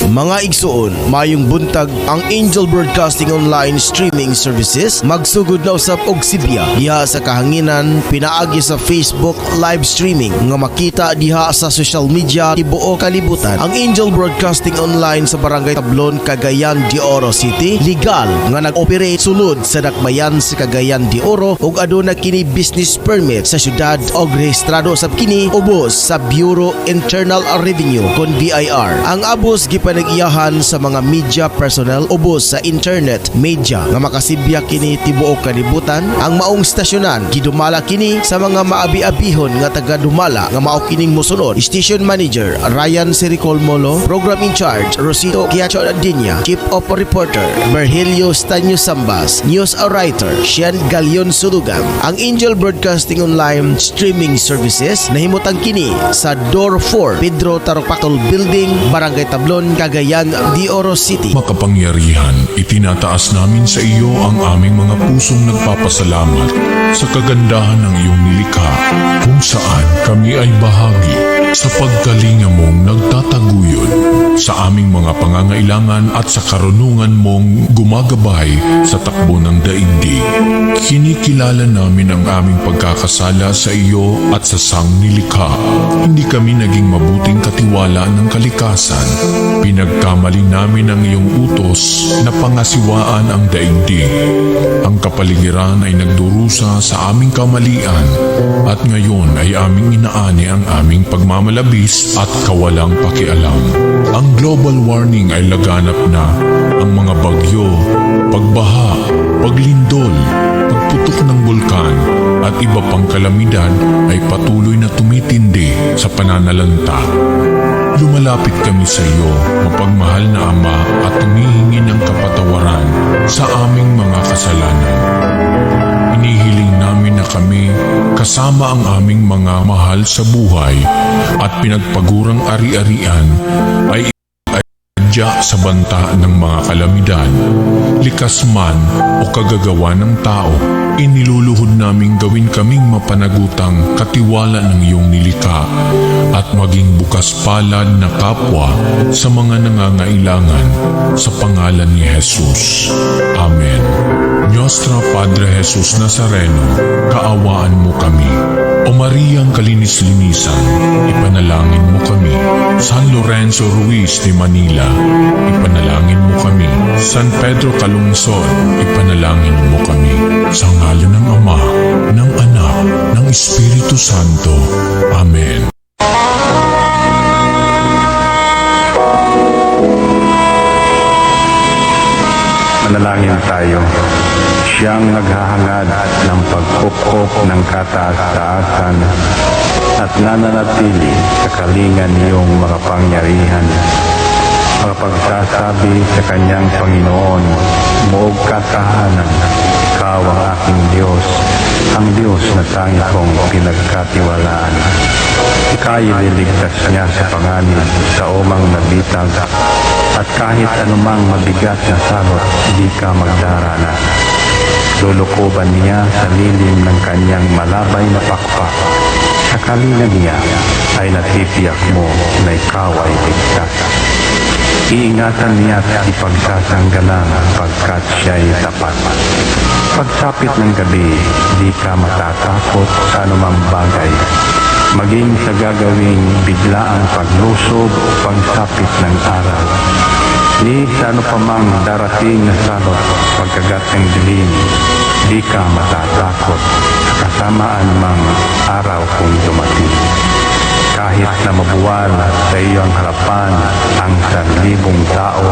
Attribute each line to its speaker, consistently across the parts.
Speaker 1: Mga igsoon, mayong buntag ang Angel Broadcasting Online Streaming Services magsugod na usab og Sibya diha sa kahanginan pinaagi sa Facebook live streaming nga makita diha sa social media tibuok kalibutan. Ang Angel Broadcasting Online sa Barangay Tablon, Cagayan de Oro City legal nga nag-operate sulod sa dakbayan sa Cagayan de Oro ug aduna kini business permit sa syudad og rehistrado sab kini ubos sa Bureau Internal Revenue kon BIR. Ang abos gipanag-iyahan sa mga media personnel ubos sa internet media nga makasibya kini tibuok kalibutan. Ang maong stasyonan gidumala kini sa mga maabi-abihon nga taga-dumala nga mao kining mosunod. Station Manager Ryan Sericol Molo, Program in Charge Rosito Kiacho Adinya, Chief of Reporter Virgilio Stanyo Sambas, News Writer Sian Galion Sulugan. Ang Angel Broadcasting Online Streaming Services nahimutang kini sa Door 4 Pedro Taropacol Building, Barangay Tablon, Cagayan de Oro City.
Speaker 2: Makapangyarihan, itinataas namin sa iyo ang aming mga pusong nagpapasalamat sa kagandahan ng iyong nilikha kung saan kami ay bahagi sa pagkalinga mong nagtataguyod sa aming mga pangangailangan at sa karunungan mong gumagabay sa takbo ng daigdig. Kinikilala namin ang aming pagkakasala sa iyo at sa sangnilikha. Hindi kami naging mabuting katiwala ng kalikasan. Pinagkamali namin ang iyong utos na pangasiwaan ang daigdig. Ang kapaligiran ay nagdurusa sa aming kamalian at ngayon ay aming inaani ang aming pagmamalabis at kawalang pakialam. Ang global warming ay laganap na. Ang mga bagyo, pagbaha, paglindol, pagputok ng bulkan at iba pang kalamidad ay patuloy na tumitindi sa pananalanta. Lumalapit kami sa iyo, mapagmahal na Ama, at humihingi ng kapatawaran sa aming mga kasalanan. Inihiling namin na kami, kasama ang aming mga mahal sa buhay at pinagpagurang ari-arian, ay iadya sa banta ng mga kalamidad, likas man o kagagawa ng tao. Iniluluhod naming gawin kaming mapanagutang katiwala ng iyong nilikha at maging bukas palad na kapwa sa mga nangangailangan sa pangalan ni Jesus. Amen. Nostra Padre Jesus Nazareno, kaawaan mo kami. O Mariang kalinis-linisan, ipanalangin mo kami. San Lorenzo Ruiz de Manila, ipanalangin mo kami. San Pedro Calungsod, ipanalangin mo kami. Sa ngalan ng Ama, ng Anak, ng Espiritu Santo. Amen.
Speaker 3: Manalangin tayo. Siyang naghahangad ng pagkukop ng kataas-taasan at nananatili sa kalingan niyong mga pangyarihan. Makapagsasabi sa kanyang Panginoon, moog katahanan, ikaw ang aking Diyos, ang Diyos na tangi kong pinagkatiwalaan. Ika'y ililigtas niya sa panganib sa umang nabitag, at kahit anumang mabigat na salot, di ka magdaranas. Lulukuban niya sa lilim ng kanyang malabay na pakpak. Sa kalinga niya ay natitiyak mo na ikaw ay ligtas. Iingatan niya at ipagsasanggalang pagkat siya'y tapat. Pagsapit ng gabi, di ka matatakot sa anumang bagay. Maging sa gagawing biglaang paglusob o pagsapit ng araw. Ni sa ano pa mang darating na salot pagkagat ng dilim, di ka matatakot sa kasamaan mang araw kung dumating. Kahit na mabuwal sa iyong harapan ang 1,000 tao,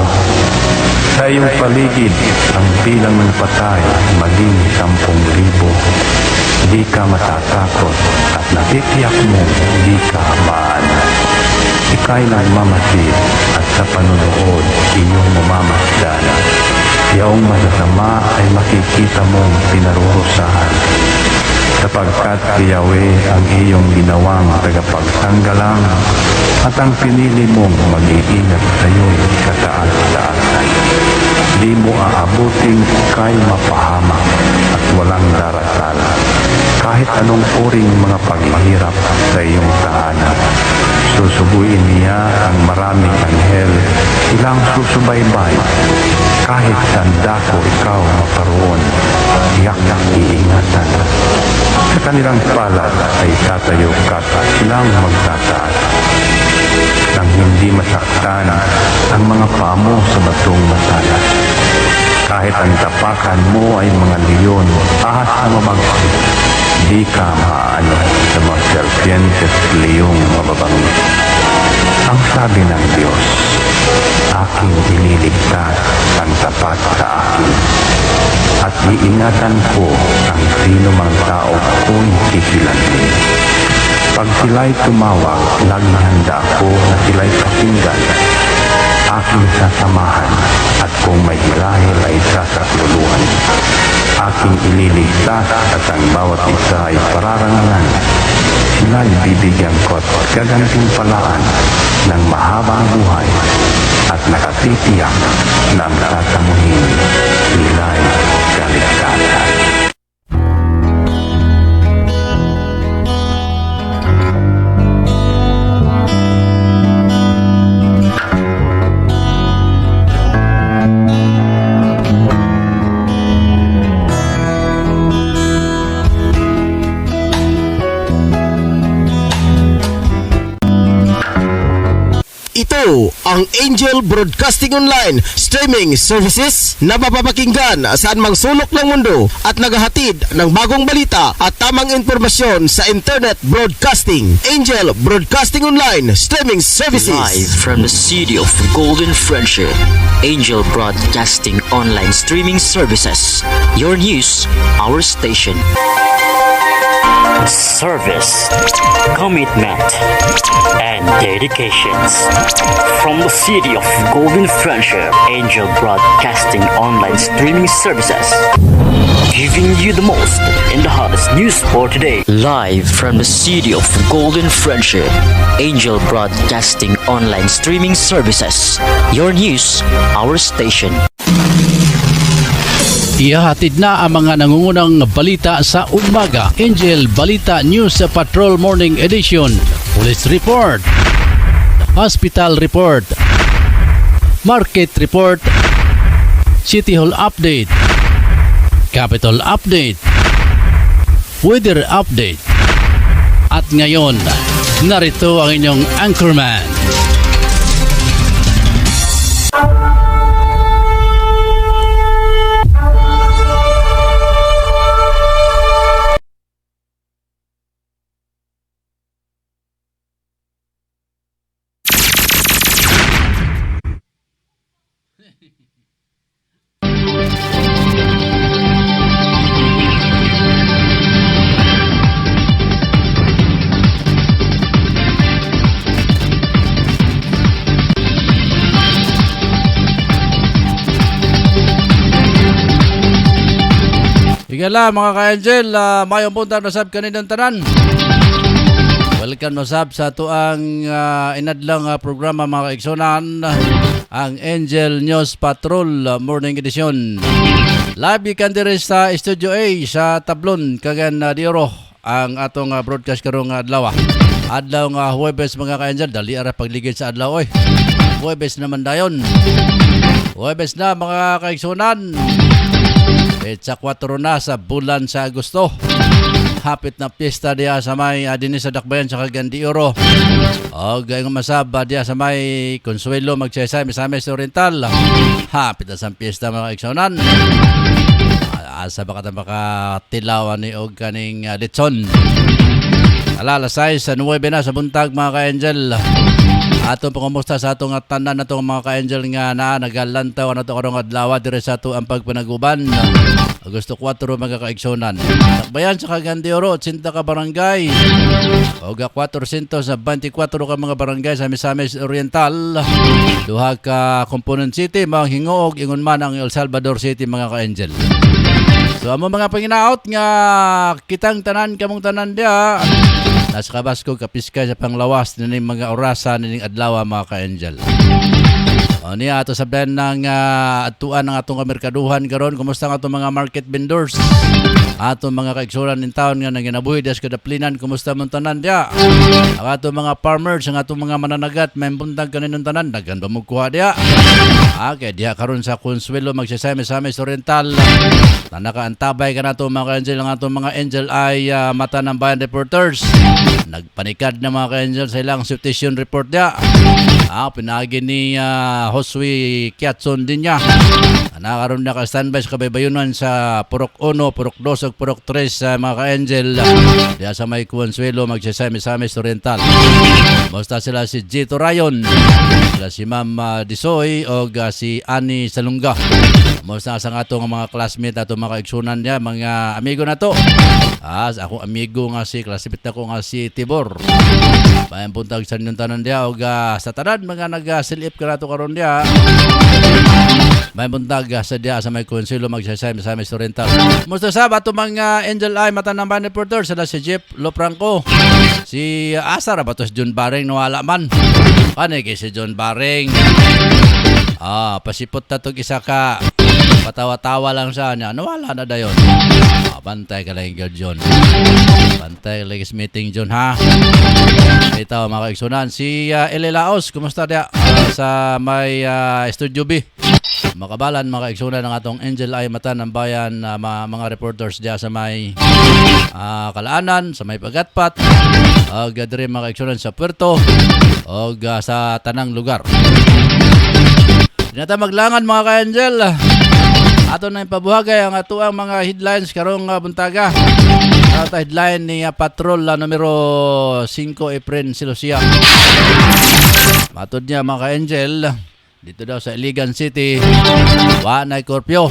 Speaker 3: sa iyong paligid ang bilang ng patay maging 10,000, di ka matatakot at natitiyak mo di ka maalas. Ika'y nagmamasid at sa panunood iyong mamamasdan. Iyong masasama ay makikita mong pinarurusahan. Sapagkat si Yahweh ang iyong ginawang tagapagsanggalang at ang pinili mong mag-iingat sa iyo'y kataas-taasan. Di mo aabuting ika'y mapahamak at walang darasal. Kahit anong uring mga paghihirap sa iyong tahanan. susubuin niya ang maraming anghel, silang susubaybay. Kahit saan dako ikaw maparoon, tiyak na iingatan. Sa kanilang palad ay tatayo ka at silang magtataas. Nang hindi masaktan ang mga paa mo sa batong matalas. Kahit ang tapakan mo ay mga leon, ahas na mabagsik, di ka maaano sa mga serpientes at leong mababangis. Ang sabi ng Diyos, aking ililigtas ang tapat sa akin, at iingatan ko ang sino mang tao kung kikilansin. Pag sila'y tumawag, laging handa ako na sila'y pakinggan. Aking sasamahan, at kung may hilahil ay sasakluluhan. Aking ililigtas at ang bawat isa ay pararangalan. Sila'y bibigyan ko at gaganting palaan ng mahabang buhay at nakatitiyak na ang sasamuhin sila'y kaligtasan.
Speaker 1: Ito ang Angel Broadcasting Online Streaming Services na mapapakinggan saan mang sulok ng mundo at naghahatid ng bagong balita at tamang impormasyon sa Internet Broadcasting. Angel Broadcasting Online Streaming Services.
Speaker 4: Live from the city of Golden Friendship, Angel Broadcasting Online Streaming Services. Your news, our station. Service, commitment, and dedications. From the city of Golden Friendship, Angel Broadcasting Online Streaming Services. Giving you the most in the hottest news for today. Live from the city of Golden Friendship, Angel Broadcasting Online Streaming Services. Your news, our station.
Speaker 5: Ihahatid na ang mga nangungunang balita sa umaga. Angel Balita News Patrol Morning Edition. Police Report, Hospital Report, Market Report, City Hall Update, Capital Update, Weather Update. At ngayon, narito ang inyong anchorman. Higala mga ka-Angel, mayong punta nasab kaninang tanan. Welcome nasab sa tuang inadlang programa mga kaigsonan, ang Angel News Patrol Morning Edition. Live ikan diri sa Studio A sa Tablon, Cagayan de Oro, ang atong broadcast karong adlaw. Adlaw nga Huwebes mga ka-Angel, dali ara pagligid sa adlaw oy. Huwebes naman dayon. Huwebes na mga kaigsonan. Sa 4 na sa bulan sa Agosto. Hapit na piyesta diya sa may dinis sa Dakbayan sa Cagayan de Oro. O gayong masaba diya sa may Consuelo Magsaysay Misamis Oriental. Hapit na sa piyesta mga kaigsonan. Asa baka makatilawan ni og kaning litson. Alalasay sa 9 na sa buntag mga ka-Angel. Atong pangumusta sa atong tanan natong mga ka-Angel nga nagalantaw na ito karong adlaw dire sa ato ang pagpanaguban. Agosto 4 mga kaigsonan. Dakbayan sa Cagayan de Oro, 80 ka barangay. Oga 424 ka mga barangay sa Misamis Oriental. Duha ka Component City, mga Hingoog, ingon man ang El Salvador City mga ka-Angel. So amo mga panginaot nga kitang tanan kamong tanan dia. Nasa Kabasko kapiskay sa panglawas nining mga orasan nining adlaw mga ka-Angel. Niya ato sabdan ng atuan ng atong merkaduhan karon. Kumusta ang atong mga market vendors? Atong mga kaigsunan in town nga naginabuhi das kadaplinan, kumusta man tanan dia? Ang atong mga farmers, ang atong mga mananagat, may buntag kaninong tanan, daghan ba mo kuha dia? Kaya dia karon sa Consuelo magsasame-same sa Oriental. Tanaka antabay ka na ito mga ka-angel, ang atong mga angel ay mata ng bayan reporters. Nagpanikad na mga ka-angel sa ilang situation report dia. Pinagi ni Josue Kiatson din niya. Nakaroon na ka-standby sa kabaybayunan sa Purok 1, Purok 2, Purok 3 mga ka-angel. Diya sa may Consuelo magsasame-same sa Oriental. Basta sila si Gito Rayon, sila si Ma'am Disoy o si Ani Salunga. Basta sa atong mga classmate atong mga kaigsunan niya, mga amigo na to. Ako amigo nga si classmate ako nga si Tibor. Bayan puntag sa inyong tanan diya o sa tanan mga nag-silip ka na to karon diya. Bayan puntag sa diya sa may Consuelo magsasame sa Oriental. Musta sa ato mga angel ay mata ng bayan reporter, sila si Jeff Lopranco, si Asar batos John Baring nawala man. Paano kay si John Baring? Pasipot na itong isa ka. Patawa-tawa lang siya niya. Nawala na dayon. Bantay ka lang yung John. Bantay lang yung meeting John ha. Ito mga kaigsunan. Si Eli Laos, kumusta dia? Sa may Studio B. Makabalan mga kaigsunan ng atong Angel ay mata ng bayan, mga reporters dia sa may Kalaanan, sa may Pagatpat, o gadri mga kaigsunan sa Puerto, o sa tanang lugar. Dinata maglangan mga ka-angel. Ato na ipabuhagay ang ato ang mga headlines karong buntaga. Ato headline ni Patrol numero 5 Efren Silosia. Matod niya mga ka-angel, dito daw sa Iligan City, wanay korpyo.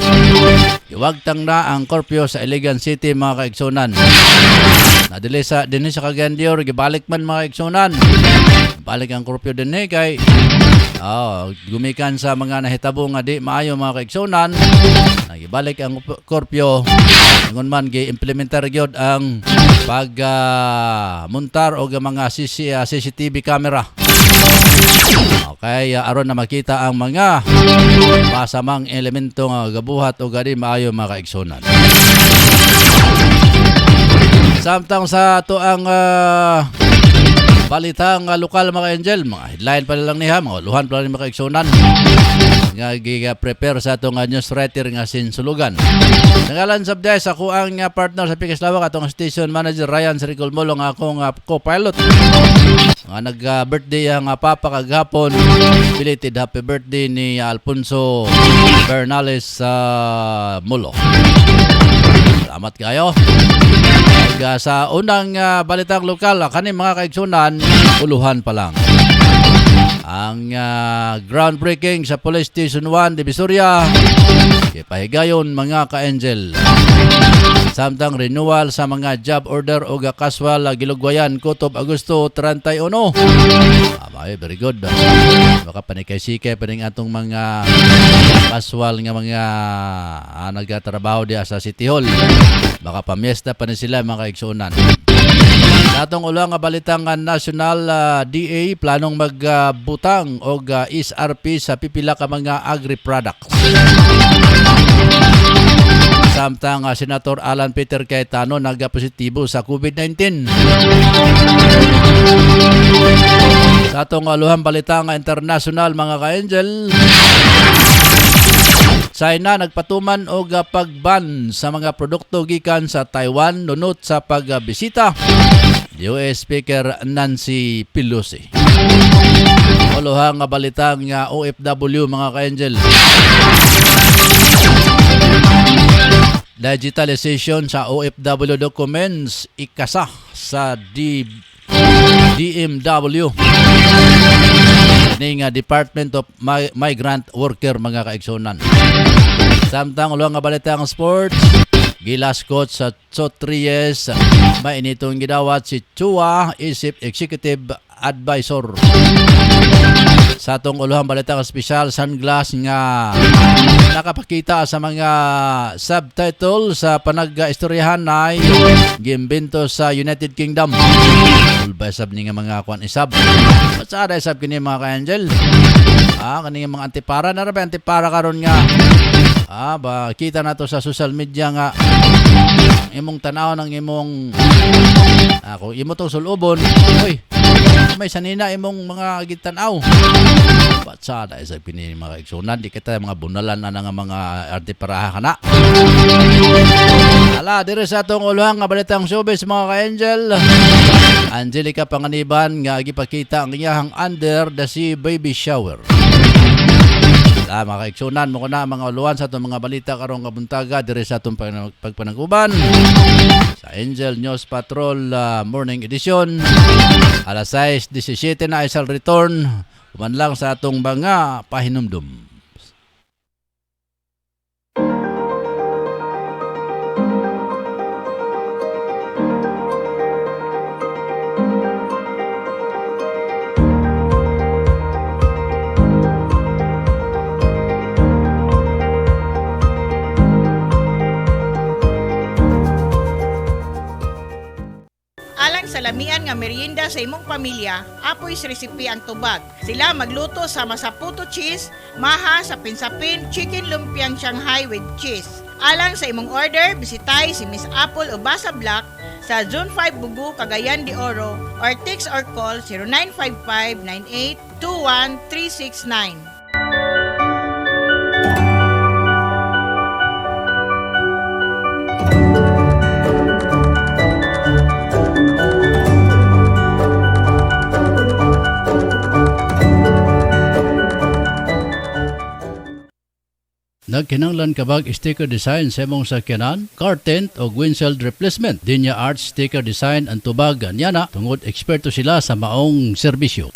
Speaker 5: Iwagtang na ang korpyo sa Iligan City mga kaigsunan. Nadili sa Cagayan de Oro, gibalik man mga kaigsunan. Balik ang korpyo din kay gumikan sa mga nahitabo nga di maayo mga kaigsunan. Nagibalik ang korpyo ngon man gi-implementar gyud ang pag-muntar og mga CCTV camera. Okay, aron na makita ang mga masamang elemento nga gabuhat o gadi maayo mga kaigsunan. Samtang sa to ang balitang lokal mga angel, mga headline pa lang niya, mga luhan pa lang mga kaigsunan nga giga-prepare sa itong news writer nga sinsulugan. Nangalan sabday sa kuang partner sa Pikislawak atong station manager Ryan Siricol Molong, akong co-pilot nga nag-birthday ang papa kagahapon. Belated happy birthday ni Alfonso Bernales Molo. Salamat kayo. Sa unang balitang lokal, kaning mga kaigsunan, uluhan pa lang. Ang groundbreaking sa Police Station 1, Divisoria, ipahigayon mga ka-angel. Samtang renewal sa mga job order o casual gilugwayan kutob Agosto 31. Very good. Baka panikay-sikay pa rin atong mga casual nga mga nagtatrabaho diya sa City Hall. Baka pamiesta pa rin sila mga kaigsunan. Natong ulang balitang national DA planong magbutang og SRP sa pipila ka mga agri-products. Samtang Senator Alan Peter Cayetano nagpositibo sa COVID-19. Sa atong aluhang balitang international mga ka-angel, China nagpatuman og pagban sa mga produkto gikan sa Taiwan nunot sa pagbisita US Speaker Nancy Pelosi. Aluhang balitang OFW mga ka-angel, digitalization sa OFW documents ikasa sa DMW ning Department of Migrant Worker mga kaigsunan. Samtang ulang nga balita ang sports, gilaskot sa Chotrias, mainitong gidawat si Chua, isip executive advisor. Sa atong uluhang balita ang special sunglass nga nakapakita sa mga subtitle sa panag-istoryahan na giimbento sa United Kingdom. Ulbay sab ni nga mga kwan isab. Sa ada isab kini mga ka-angel. Kaning mga antipara na ba antipara karon nga. Ba kita na to sa social media nga imong tanaw ng imong kung imo to sulubon, oy, may sanina imong mga gitanaw. Batsada isa pinili mga kaigsunan, di kita mga bunalan na nga mga antipara kana. Ala, dire sa atong uluhang nga balitang showbiz mga ka-angel. Angelica Panganiban nga gipakita ang iyahang under the sea baby shower. Mga kaigsunan mo ko na mga uluhan sa itong mga balita karong kabuntaga dire sa itong pagpanag-uban sa Angel News Patrol Morning Edition. Alas 6:17 na isal return uman lang sa atong mga pahinumdum.
Speaker 6: Sa lamian nga merienda sa imong pamilya, apoy sa resipi ang tubag. Sila magluto sa masaputo cheese, maha sa pinsapin, chicken lumpiang Shanghai with cheese. Alang sa imong order, bisitay si Miss Apple o Basa Black sa Zone 5 Bugu, Cagayan de Oro or text or call 0955-9821-369.
Speaker 5: Nagkinanglan kabag sticker design sa imong sakyanan, car tent o windshield replacement. Dinya Arts sticker design ang tubag anyana tungod eksperto sila sa maong serbisyo.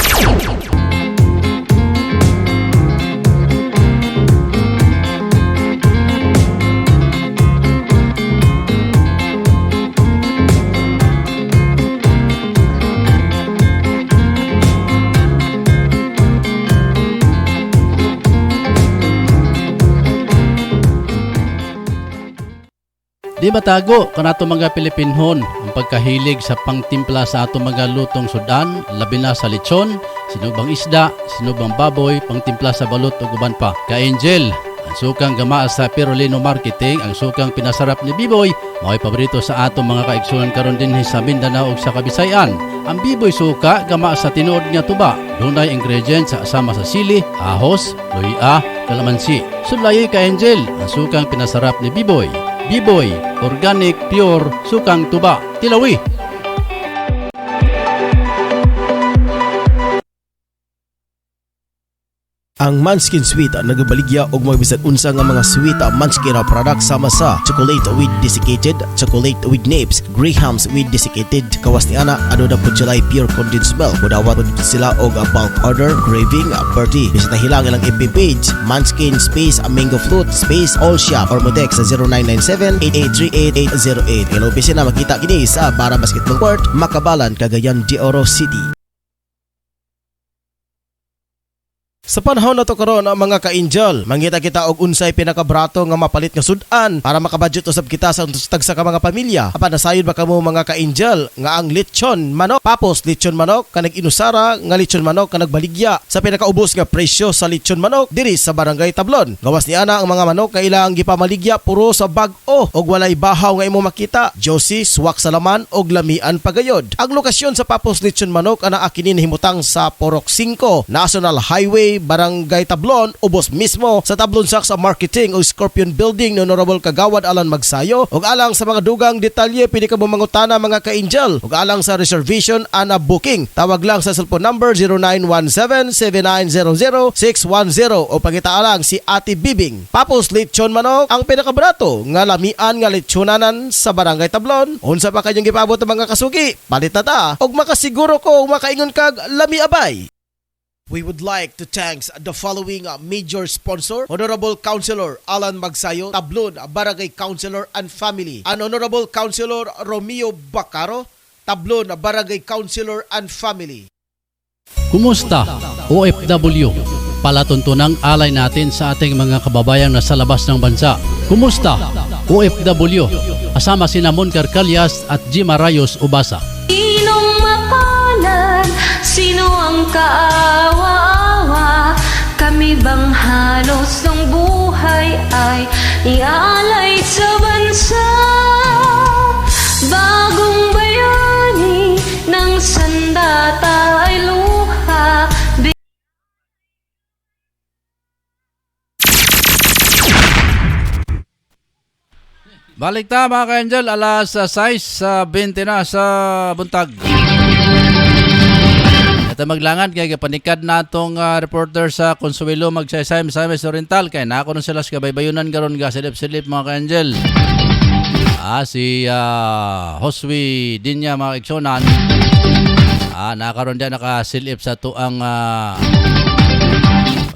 Speaker 5: Di matago kanato mga Pilipinhon ang pagkahilig sa pangtimpla sa ato mga lutong sudan, labi na sa lechon, sinubang isda, sinubang baboy, pangtimpla sa balot ug uban pa. Ka-Angel, ang sukang gamaa sa Pirulino Marketing, ang sukang pinasarap ni Biboy, mao'y paborito sa ato mga kaigsunan karon din sa Mindanao ug sa Kabisayan. Ang Biboy suka gamaa sa tinuod nga tuba, dunay ingredients sa asama sa sili, ahos, luya, kalamansi. Sulayoy Ka-Angel, ang sukang pinasarap ni Biboy. Biboy, organic, pure, sukang tuba. Tilawi!
Speaker 1: Ang Manskin Sweet nagabaligya og mga bisan unsa nga mga sweet Manskin product sama sa chocolate with desiccated, chocolate with nibs, grahams with desiccated. Kawas ni ana ano na pud sila pure condensed milk. Mudawat pud sila og bulk order, craving, birthday. Bisita hilang ilang FB page Manskin space mango fruit space all shop or mo text sa 0997-8838-808. Hello bisina makita kini sa Bara Basketball Court, Makabalan, Cagayan de Oro City. Sa panahon na to karon mga ka-angel, mangita kita og unsay pinakabrato nga mapalit nga sudan para makabudget usab kita sa tagsa ka mga pamilya. Apan nasayod ba kamo mga ka-angel nga ang lechon manok, papos lechon manok kanag inusara nga lechon manok kanag baligya sa pinakaubos nga presyo sa lechon manok diri sa Barangay Tablon. Gawas ni ana ang mga manok nga ilang gipamaligya puro sa bag-o og walay bahaw nga imo makita. Josie, suwak sa laman og lamian pagayod. Ang lokasyon sa papos lechon manok ana akinin himutang sa Porok 5, National Highway, Barangay Tablon, ubos mismo sa Tablon Saks Marketing o Scorpion Building ni Honorable Kagawad Alan Magsayo. Ug alang sa mga dugang detalye pwede ka mangutana mga ka-angel. Ug alang sa reservation ana booking, tawag lang sa cellphone number 0917-7900-610 o pangita lang si Ate Bibing. Papos lechon manok ang pinakabrato nga lamian nga lechonanan sa Barangay Tablon. Unsa pa kanyang gipabot mga kasugi? Palit na ta og makasiguro ko makaingon kag lami abay. We would like to thank the following major sponsor: Honorable Councilor Alan Magsayo, Tablon, Barangay Councilor and Family, and Honorable Councilor Romeo Bacaro, Tablon, Barangay Councilor and Family.
Speaker 5: Kumusta, OFW? Palatuntunang alay natin sa ating mga kababayang nasa labas ng bansa. Kumusta, OFW? Asama sina Mon Carcalias at Jima Rayos Ubasa.
Speaker 7: Sinong mapanan, sino ang kaawa-awa, kami bang halos ng buhay ay ialay sa bansa? Bagong bayani ng sandata ay luha.
Speaker 5: Balik ta mga ka-angel, alas 6:20 na sa buntag. Ito maglangan kay panikad natong reporter sa Consuelo magsaysay sa Misamis Oriental kay nako nun sila sa kabaybayunan karon ga silip-silip mga ka-angel. Si Josue Dinya mga igsonan. Nakaroon dyan nakasilip sa tuang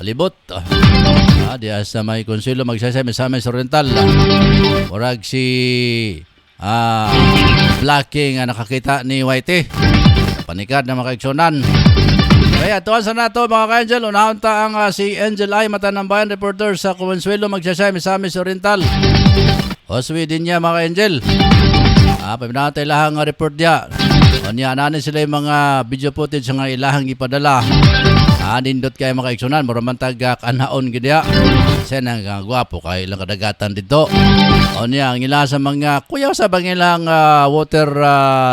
Speaker 5: palibot. Diya sa may Consuelo magsaysay sa Misamis Oriental. Murag si Blacking nakakita ni Whitey. Panikad na mga kaigsonan. Kaya tuwan sa nato mga ka-angel, unahon ta ang si Angel I, Matanang Bayan reporter sa Consuelo magsaysay Misamis Oriental. Josue din niya mga ka-angel. Paminatay lahang report niya. O niya, nanin sila yung mga video footage nga ilahang ipadala. Nindot kayo mga kaigsunan, maramantag kanhaon gidya. Kasi nang gwapo kayo ilang kadagatan dito. O niya, ang ila sa mga kuyaw sa bang ilang water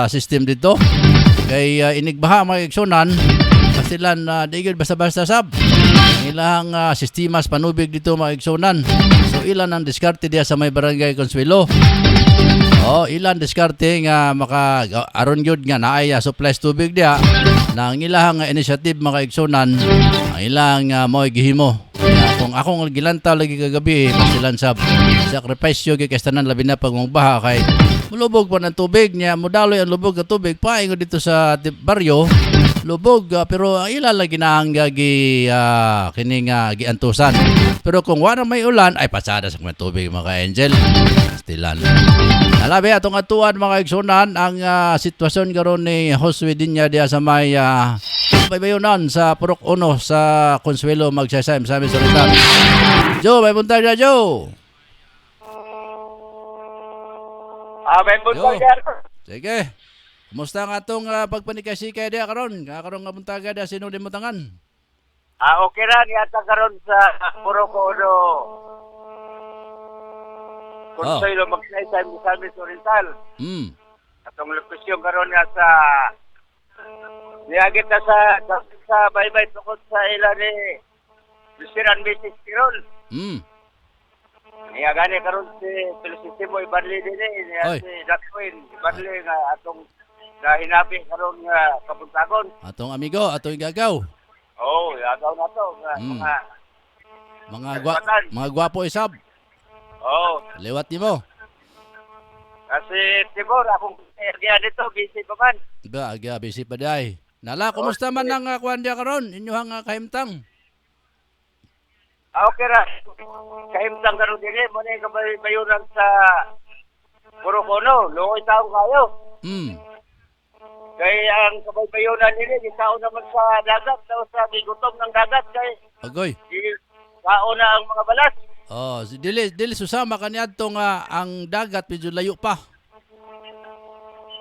Speaker 5: system dito. Kay inigbaha mga kaigsunan, pasilan digid basta-basta sab. Ang ilang sistemas panubig dito mga kaigsunan. So ilan ang diskarte diya sa may barangay Consuelo. Ilan diskarte nga aron gyud nga naay supplies tubig diya na ang ilang initiative mga kaigsunan ang ilang mo'y gihimo. Kung akong gilantaw lagi kagabi pasilan sab sacrifice yo kay kastanan labi na pag baha kay mulubog pa ng tubig niya mudaloy ang lubog ng tubig paingon dito sa baryo lubog pero ang ilan lagi na ang kining giantusan pero kung wala may ulan ay pasada sa mga tubig mga ka-angel stilan. Alabi atong atuan mga igsunan ang sitwasyon karon ni Josue Dinya diya sa may baybayunan sa Purok 1 sa Consuelo magsaysay sa Misamis Oriental. Joe, may buntag na Joe.
Speaker 8: May buntag na.
Speaker 5: Sige. Kumusta nga atong pagpanikasikay diya karon? Karon nga buntaga diya sino din mutangan?
Speaker 8: Okay ra yata karon sa Purok 1. Consuelo magsaysay Misamis Oriental. Atong lokasyon karon nga sa niagit na sa baybay tukod sa ila ni Bisiran Mrs. Tirol. Niya gani karon si Felicitimo Ibarli din si Dakwin Ibarli nga atong hinabi karon nga kabuntagon. Atong amigo, atong igagaw. Igagaw na to mga gwapo isab. Liwat nimo. Kasi Timor, akong agya dito, busy pa man. Agya, busy pa day. Nala, kumusta man ang kuwan diya karon? Inyuhang kahimtang? Okay ra. Kahimtang karon din mo na yung kabayunan sa Purokono. Lungoy taong kayo. Kaya ang kabayunan nila, itao naman sa dagat, sa bigutom ng dagat. Agoy. Itao na ang mga balas. Dili susama kaniadto nga ang dagat medyo layo pa.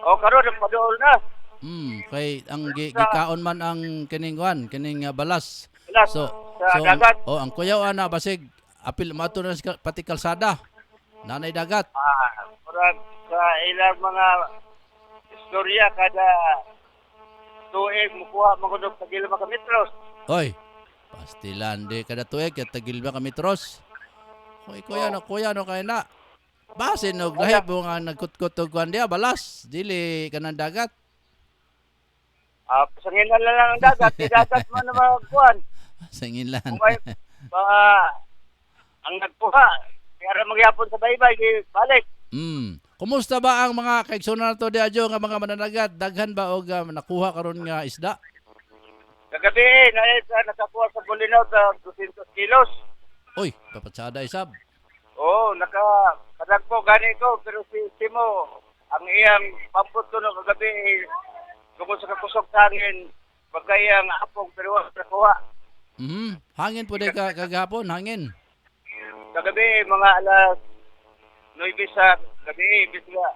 Speaker 8: Karon nagpaduol na. Kay ang gikaon man ang kining balas. So dagat. Ang kuyaw ana basig apil mato na pati kalsada. Nanay dagat. Murag sa ilang mga istorya kada tuig mukuha magudog tagil mga metros. Pastilan di kada tuig tagil mga metros. Kuya no kay na. Basin og lahib nga nagkutkot og kuan dia balas dili kanang dagat. Sangilan lang ang dagat, di dagat man na kuan. Sangilan. Ang nagkuha, kaya magyapon sa baybay balik. Kumusta ba ang mga kaigsunan nato diadyo nga mga mananagat? Daghan ba og nakuha karon nga isda? Kagabi nakakuha sa Bulinaw sa 200 kilos. Papatsada isab. Nakadagpo gani ko pero si Timo ang iyang pamputo no kagabi tungkol sa kakusok sa hangin bagay ang apong pero nakuha. Hangin po day kagapon, hangin. Kagabi mga alas 9 sa gabi bisla.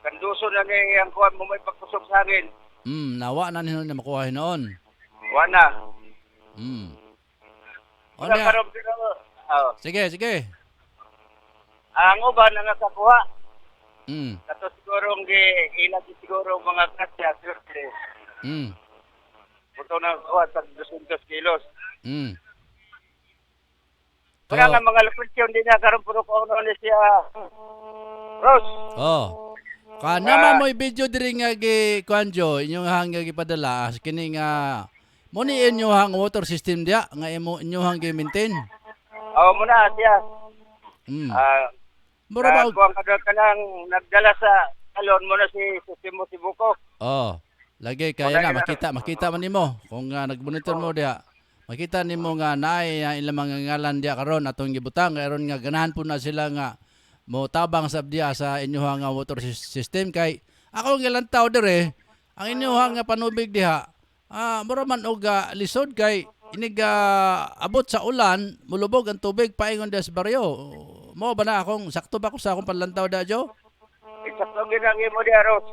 Speaker 8: Kanduso na ni ang kuan mo may pagkusok sa hangin. Nawa na ninyo na makuha noon. Wana.
Speaker 5: O
Speaker 9: Wala
Speaker 5: niya.
Speaker 9: karon pero
Speaker 5: Sige, sige.
Speaker 9: ang uban ang nakakuha.
Speaker 5: Mm.
Speaker 9: Kato siguro ilang siguro mga kasya sirte.
Speaker 5: Mm.
Speaker 9: Buto na kuha sa 200 kilos.
Speaker 5: Mm.
Speaker 9: Wala nga mga location din na karon puro ko ano ni siya. Rose.
Speaker 5: Oh. Kana mo video diri nga gi kuanjo inyong hang gipadala kini nga mo ni inyo hang water system dia nga imo inyo hang gi-maintain.
Speaker 9: Muna siya.
Speaker 5: Mm.
Speaker 9: Mura ba kuang ka nang nagdala sa salon mo na si Simo Sibuko.
Speaker 5: Oh. Lagi kaya na makita man nimo kung nagmonitor mo dia. Makita nimo nga naay ilang mga ngalan dia karon atong gibutang karon nga ganahan po na sila nga mo tabang sab dia sa inyohang water system kay ako gilantaw dire ang inyohang panubig diha mura man og lisod kay inig abot sa ulan mulubog ang tubig paingon dia sa baryo mo ba na akong sakto ba ko sa akong panlantaw da jo
Speaker 9: Eksakto ginangi mo di aros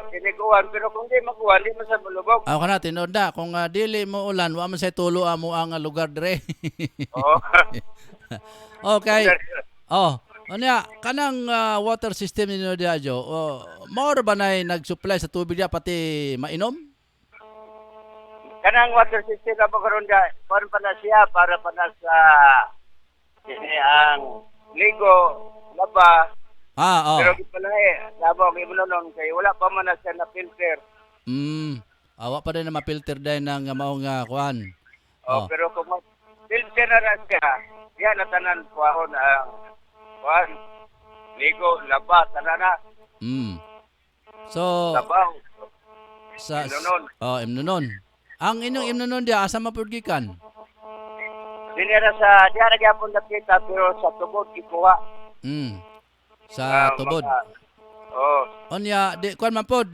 Speaker 9: tiniguan pero kung di makuha di mo sa mulubog.
Speaker 5: ako na tinod na kung dili mo ulan wa man say tulo mo ang lugar dire okay Anya, kanang water system ninyo diya, Jo, more ba na nag-supply sa tubig diya pati mainom?
Speaker 9: Kanang water system na karon da, paano pa na siya para pa na sa ang ligo, laba. Pero di pala labo ang imunon kay wala pa man na siya na filter.
Speaker 5: Awa pa din na ma-filter dahil ng maong kuhan.
Speaker 9: Pero kung filter na siya, yan na tanan po ako na kuhan, ligo, laba, tanana.
Speaker 5: So,
Speaker 9: Sabaw.
Speaker 5: sa
Speaker 9: Imnonon.
Speaker 5: imnonon. Ang inyong imnonon diya asa mapurgikan?
Speaker 9: Dinera sa diya nagyapon na kita pero sa tubod ikuha.
Speaker 5: Sa tubod. Onya, di kuan man pod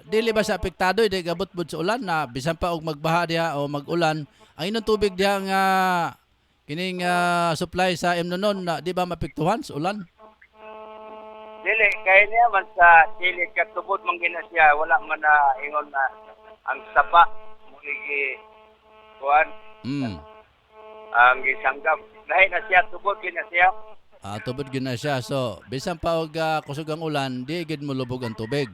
Speaker 5: dili ba sa apektado di gabot bud sa ulan na bisan pa og magbaha diha o mag-ulan ang inyong tubig diha nga kining supply sa imnonon na di ba mapektuhan sa ulan?
Speaker 9: Dili kay niya man sa dili ka tubod man gina siya wala man na ingon na ang sapa muli kuan. Ang gisanggam dahil na siya tubod gina siya.
Speaker 5: Tubod gid na siya. So, bisan pa og kusog ang ulan, di gid mo lubog ang tubig.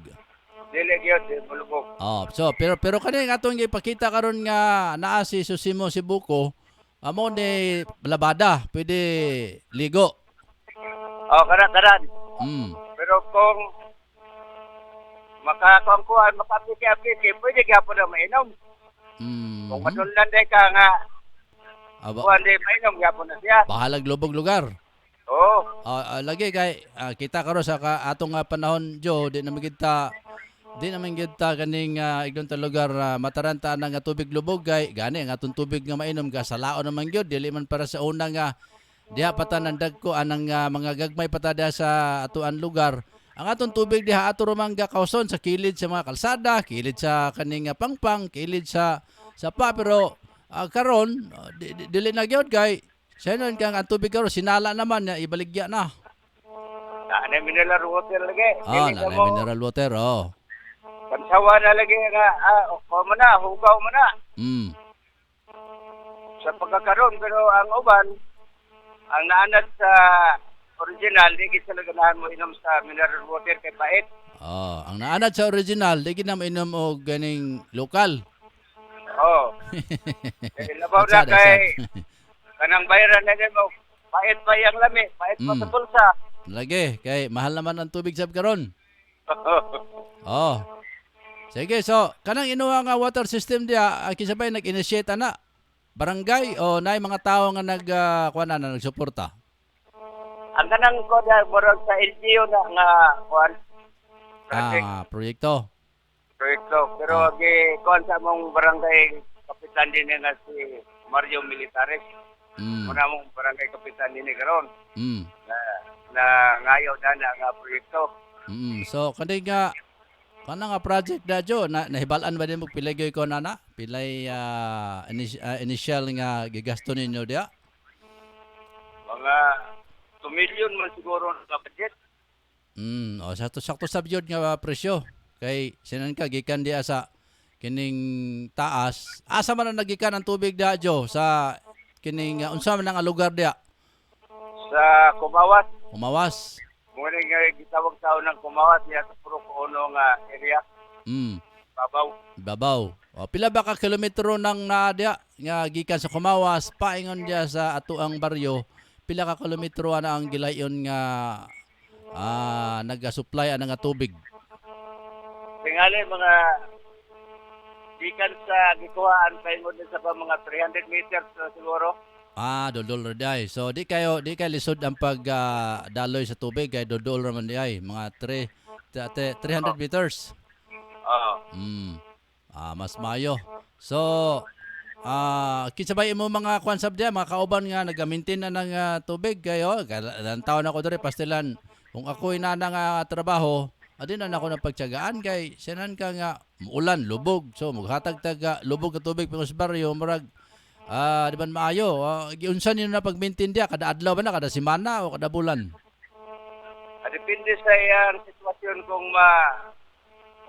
Speaker 9: Dili gyud di mulubog.
Speaker 5: So pero kani nga atong gipakita karon nga naa si Susimo Sibuko, amo ni labada, pwede ligo.
Speaker 9: Karan. Pero kung makakongkuhan, makapiki-apiki, pwede gyapon na mainom. Kung matulad ka nga, kuhan di mainom gyapon na siya.
Speaker 5: Bahalag lubog lugar. Lagi kay kita karon sa atong panahon Jo, di naman kita kaning ignon ta lugar mataranta na nga tubig lubog kay gani ang atong tubig nga mainom ga salaon naman gyud dili man para sa una nga diha pata nandag ko anang mga gagmay pata diha sa atuan lugar. Ang atong tubig diha ato romang kauson sa kilid sa mga kalsada, kilid sa kaning pangpang, kilid sa pa pero karon dili na gyud kay Senon kang ang tubig karon sinala naman niya ibaligya na.
Speaker 9: Na mineral water lagi.
Speaker 5: Na mineral water
Speaker 9: Pansawa na lagi nga hugaw mo na. Sa pagkakaroon pero ang uban ang naanad sa original di gid sila ganahan mo inom sa mineral water kay pait.
Speaker 5: Ang naanad sa original di gid na mainom og ganing lokal.
Speaker 9: Labaw na kay kanang bayaran na mo, pait pa yung lami, pait pa sa bulsa.
Speaker 5: Lagi, kay mahal naman ang tubig sab karon. Sige, so kanang inuha nga water system dia, kisabay nag-initiate ana. Barangay o naay mga tao nga nagsuporta.
Speaker 9: Ang kanang ko morag sa LGU na nga kuan.
Speaker 5: Proyekto.
Speaker 9: Pero kuan sa mong barangay kapitan din nga si Mario Militares. Muna mong barangay kapitan din karon. Na ngayo na nga proyekto.
Speaker 5: So kanang nga project da Jo nahibalan ba din mo pilay gyud ko nana? Pilay initial nga gigasto ninyo dia?
Speaker 9: Mga 2 million man siguro na budget.
Speaker 5: Sakto sab yun nga presyo. Kay sinan ka gikan dia sa kining taas. Asa man nagikan ang tubig da Jo sa kining unsa man ang lugar diya?
Speaker 9: Sa Kumawas,
Speaker 5: Umawas.
Speaker 9: muna nga gitawag taon ng Kumawas niya sa puro kuno nga area, babaw.
Speaker 5: Babaw. O, pila ba ka kilometro nang naadya nga gikan sa Kumawas paingon diya sa atuang baryo? Pila ka kilometro na ang gilayon nga naga-supply ana nga tubig?
Speaker 9: Tingali mga gikan sa gikuhaan paingon din sa mga 300 meters siguro.
Speaker 5: Dodol day. So di kayo lisod ang pag daloy sa tubig kay dodol raman di ay mga 300 meters.
Speaker 9: Oo.
Speaker 5: Mas mayo. So kinsa ba imo mga konsab diya mga kauban nga nagamintin na ng tubig kayo? Ilang taon ako diri pastilan. Kung ako ina nga trabaho, adin na ako napagtiyagaan kay sinan ka nga ulan lubog. So maghatag-tag lubog ka tubig pangos baryo murag di ba maayo? Giunsan niyo na pag-maintain diya? Kada adlaw ba na? Kada semana o kada bulan?
Speaker 9: Depende sa iyang sitwasyon kung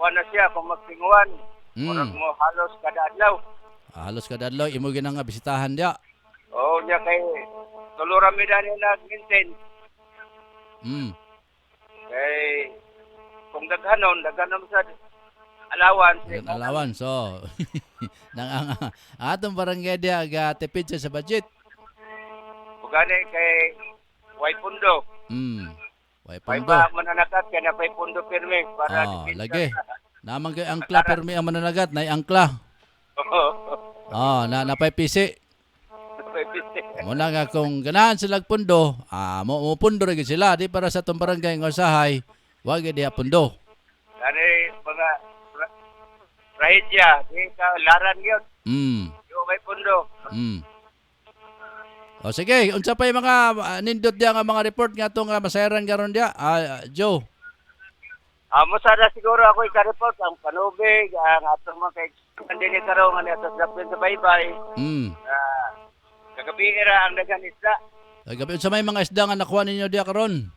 Speaker 9: kuha na siya, kung magtinguan. Murag mo halos kada adlaw.
Speaker 5: Halos kada adlaw, imo ginang bisitahan diya?
Speaker 9: Oo, niya kay tuluran mi na niya nag-maintain. Kay kung daghanon sa allowance.
Speaker 5: Allowance, so ang atong barangay diya tipid siya sa budget.
Speaker 9: Ugani kay way pundo.
Speaker 5: Way
Speaker 9: May
Speaker 5: pundo.
Speaker 9: mananakat kaya na may pundo pirme para
Speaker 5: lagi. Naman kay angkla pirmi ang mananagat, nay angkla. Napay pisi. Muna nga kung ganahan sila pundo, mo pundo rin sila. Di para sa itong barangay ng usahay, wag diya pundo.
Speaker 9: Kani mga rahidya, di ka laran yun. Yung may pundo.
Speaker 5: O sige, unsa pa yung mga nindot diya nga mga report nga itong masayaran karon diya? Joe.
Speaker 9: Masada siguro ako ikareport ang panubig, ang atong mga kaibigan din karon nga ato sa sa baybay. Kagabi era ang dagan isda.
Speaker 5: Kagabi unsa may mga isda nga nakuha ninyo diya karon?